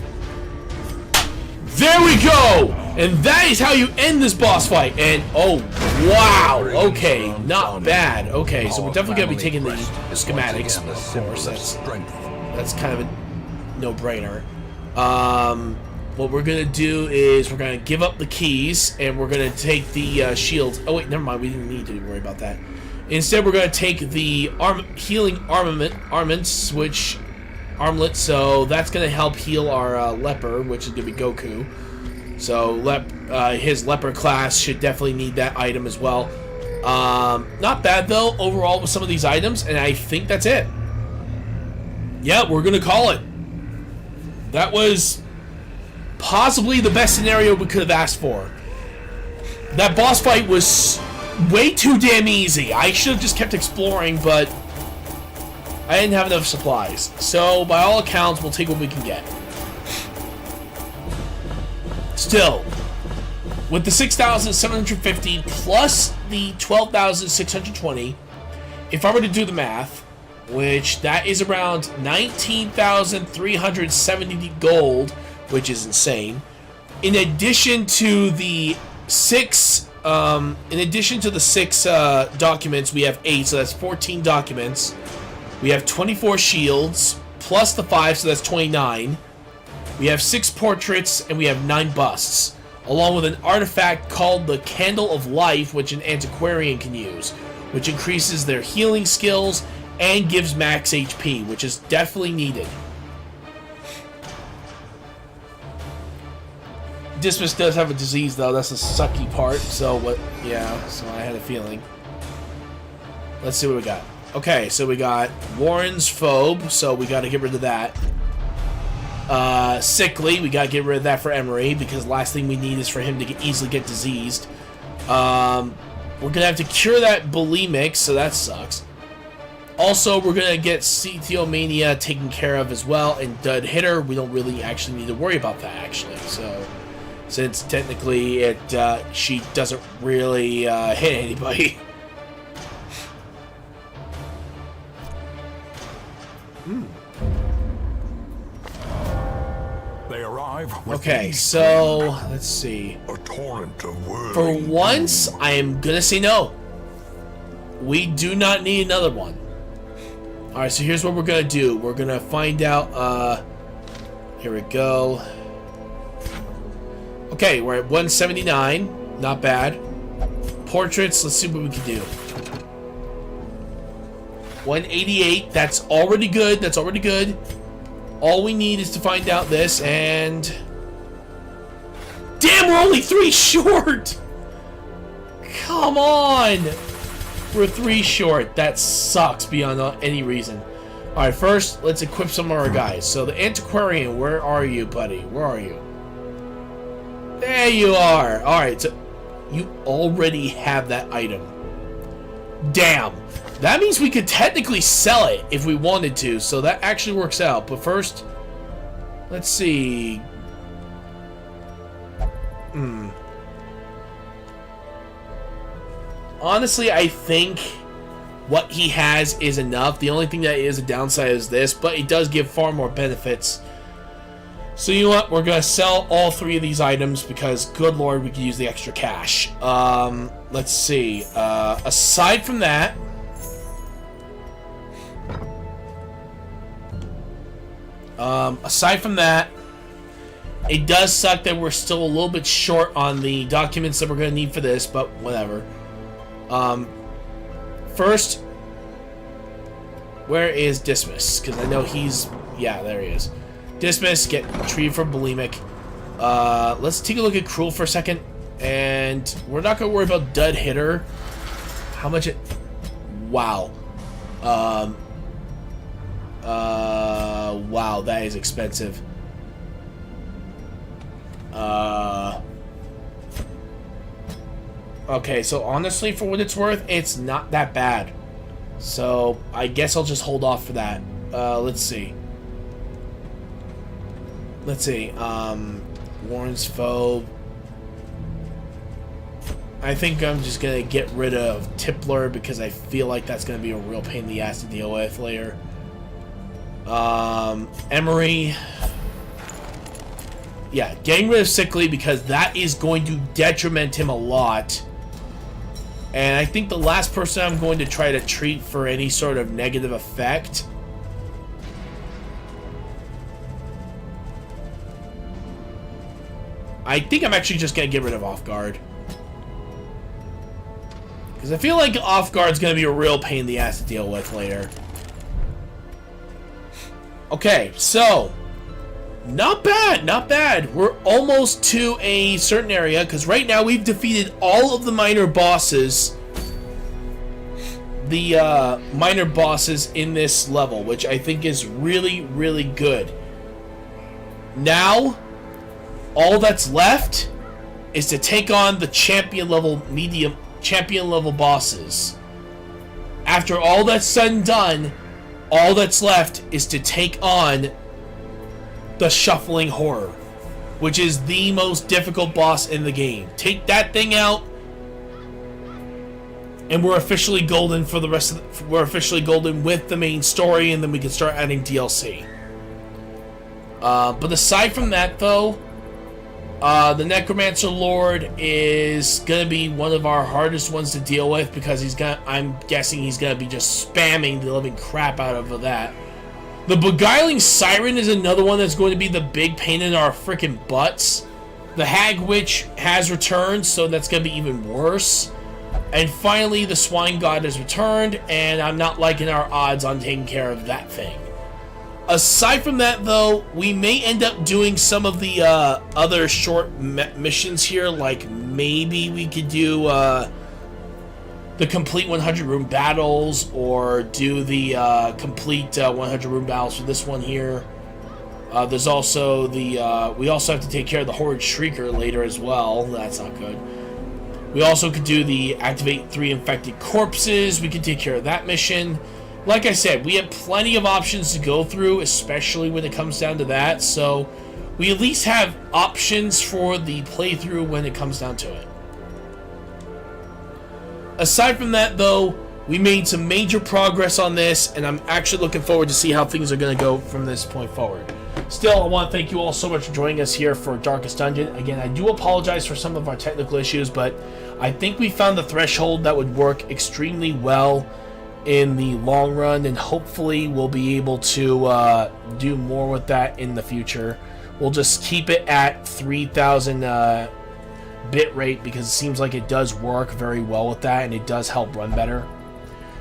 There we go! And that is how you end this boss fight. And, oh, wow. Okay, not bad. Okay, so we're definitely going to be taking the schematics, of course. That's kind of a no-brainer. What we're going to do is we're going to give up the keys, and we're going to take the shields. Oh, wait, never mind. We didn't need to worry about that. Instead, we're going to take the healing armaments, which... Armlet, so that's going to help heal our leper, which is going to be Goku. So, his leper class should definitely need that item as well. Not bad, though, overall with some of these items, and I think that's it. Yeah, we're going to call it. That was... possibly the best scenario we could have asked for. That boss fight was way too damn easy. I should have just kept exploring, but I didn't have enough supplies. So, by all accounts, we'll take what we can get. Still, with the 6,750 plus the 12,620, if I were to do the math, which that is around 19,370 gold, which is insane. In addition to the six documents, we have 8, so that's 14 documents. We have 24 shields plus the 5, so that's 29. We have 6 portraits and we have 9 busts, along with an artifact called the Candle of Life, which an antiquarian can use, which increases their healing skills and gives max HP, which is definitely needed. Dismas does have a disease, though. That's the sucky part. So what? Yeah. So I had a feeling. Let's see what we got. Okay, so we got Warren's Phobe, so we got to get rid of that. Sickly, we got to get rid of that for Emery, because last thing we need is for him to easily get diseased. We're gonna have to cure that bulimic, so that sucks. Also, we're gonna get Cethiomania taken care of as well, and Dud Hitter, we don't really actually need to worry about that, actually. So, since technically she doesn't really hit anybody.
They arrive.
Okay, so let's see.
A torrent of words.
For once, I am gonna say no. we do not need another one. Alright, so here's what we're gonna do. We're gonna find out, here we go. Okay, we're at 179. Not bad. Portraits, let's see what we can do. 188, that's already good, that's already good. All we need is to find out this, and... Damn, we're only 3 short! Come on! We're 3 short. That sucks beyond any reason. Alright, first, let's equip some of our guys. So, the antiquarian, where are you, buddy? Where are you? There you are! Alright, so you already have that item. Damn. That means we could technically sell it if we wanted to, so that actually works out. But first, let's see. Honestly, I think what he has is enough. The only thing that is a downside is this, but it does give far more benefits. So you know what? We're going to sell all 3 of these items because, good lord, we could use the extra cash. Let's see. Aside from that... it does suck that we're still a little bit short on the documents that we're going to need for this, but whatever. First, where is Dismas? Because I know he's... Yeah, there he is. Dismas, get treated for bulimic. Let's take a look at Cruel for a second. And we're not going to worry about Dud Hitter. How much it... Wow. Wow, that is expensive. Okay, so honestly, for what it's worth, it's not that bad. So, I guess I'll just hold off for that. Let's see. Warren's Foe. I think I'm just gonna get rid of Tippler because I feel like that's gonna be a real pain in the ass to deal with later. Emery. Yeah, getting rid of Sickly because that is going to detriment him a lot. And I think the last person I'm going to try to treat for any sort of negative effect... I think I'm actually just going to get rid of Off Guard. Because I feel like Off Guard's going to be a real pain in the ass to deal with later. Okay, so... Not bad, not bad. We're almost to a certain area, because right now we've defeated all of the minor bosses. The minor bosses in this level, which I think is really, really good. Now, all that's left is to take on the champion level bosses. After all that's said and done, all that's left is to take on the Shuffling Horror, which is the most difficult boss in the game. Take that thing out, and we're officially golden for the rest of we're officially golden with the main story, and then we can start adding DLC. But aside from that, though, the Necromancer Lord is gonna be one of our hardest ones to deal with because I'm guessing he's gonna be just spamming the living crap out of that. The Beguiling Siren is another one that's going to be the big pain in our freaking butts. The Hag Witch has returned, so that's going to be even worse. And finally, the Swine God has returned, and I'm not liking our odds on taking care of that thing. Aside from that, though, we may end up doing some of the other short missions here, like maybe we could do the complete 100 room battles, or do the complete 100 room battles for this one here. There's also the we also have to take care of the Horrid Shrieker later as well. That's not good. We also could do the activate 3 infected corpses. We could take care of that mission. Like I said, we have plenty of options to go through, especially when it comes down to that. So we at least have options for the playthrough when it comes down to it. Aside from that, though, we made some major progress on this, and I'm actually looking forward to see how things are going to go from this point forward. Still, I want to thank you all so much for joining us here for Darkest Dungeon. Again, I do apologize for some of our technical issues, but I think we found the threshold that would work extremely well in the long run, and hopefully we'll be able to do more with that in the future. We'll just keep it at 3,000 bit rate because it seems like it does work very well with that, and it does help run better.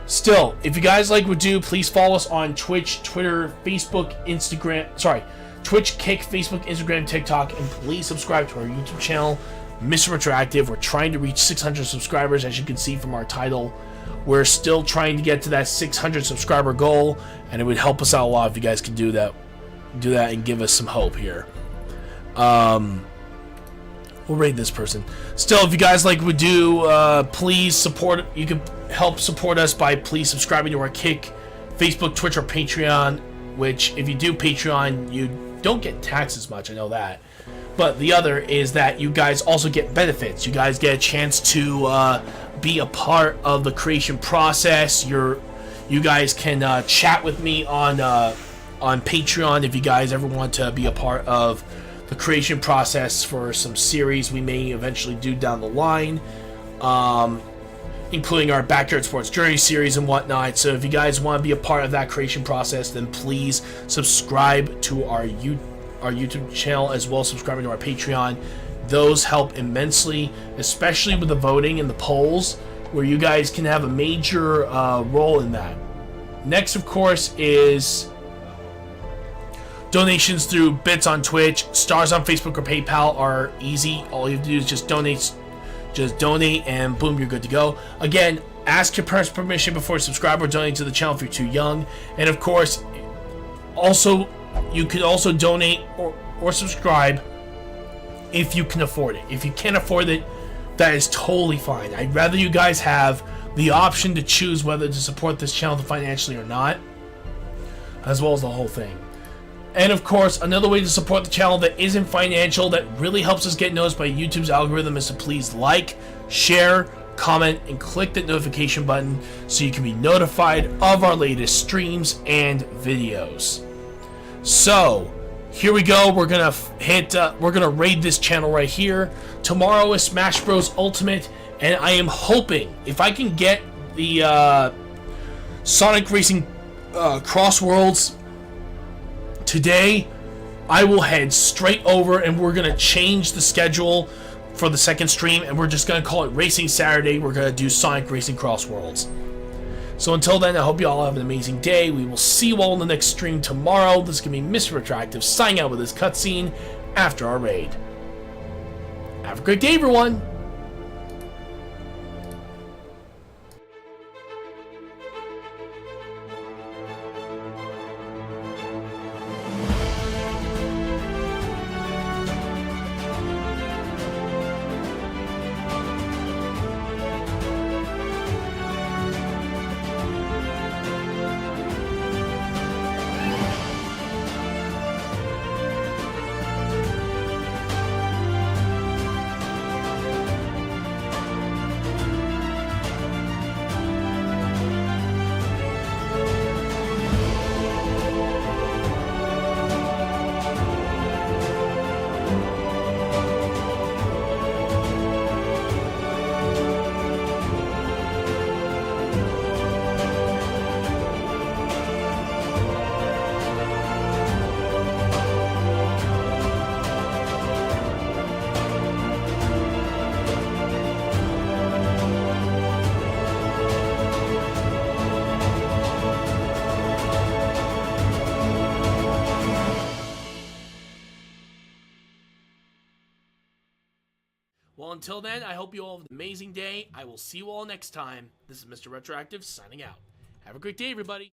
Still, if you guys like what we do, please follow us on Twitch, Twitter, Facebook, Twitch, Kick, Facebook, Instagram, TikTok, and please subscribe to our YouTube channel, Mr. RetroActive. We're trying to reach 600 subscribers, as you can see from our title. We're still trying to get to that 600 subscriber goal, and it would help us out a lot if you guys could do that and give us some hope here. We'll raid this person. Still, if you guys like what we do, please support. You can help support us by please subscribing to our Kick, Facebook, Twitch, or Patreon. Which, if you do Patreon, you don't get taxed as much. I know that. But the other is that you guys also get benefits. You guys get a chance to be a part of the creation process. You guys can chat with me on Patreon if you guys ever want to be a part of the creation process for some series we may eventually do down the line, including our Backyard Sports Journey series and whatnot. So if you guys want to be a part of that creation process, then please subscribe to our YouTube channel, as well as subscribing to our Patreon. Those help immensely, especially with the voting and the polls, where you guys can have a major role in that. Next, of course, is donations through bits on Twitch. Stars on Facebook or PayPal are easy. All you have to do is just donate, and boom, you're good to go. Again, ask your parents' permission before you subscribe or donate to the channel if you're too young. And of course, also, you could also donate or subscribe if you can afford it. If you can't afford it, that is totally fine. I'd rather you guys have the option to choose whether to support this channel financially or not, as well as the whole thing. And of course, another way to support the channel that isn't financial, that really helps us get noticed by YouTube's algorithm, is to please like, share, comment, and click that notification button so you can be notified of our latest streams and videos. So, here we go. We're gonna raid this channel right here. Tomorrow is Smash Bros. Ultimate, and I am hoping if I can get the Sonic Racing Cross Worlds today, I will head straight over and we're going to change the schedule for the second stream, and we're just going to call it Racing Saturday. We're going to do Sonic Racing Cross Worlds. So until then, I hope you all have an amazing day. We will see you all in the next stream tomorrow. This is going to be Mr. RetroActive signing out with this cutscene after our raid. Have a great day, everyone! Well, until then, I hope you all have an amazing day. I will see you all next time. This is Mr. RetroActive signing out. Have a great day, everybody.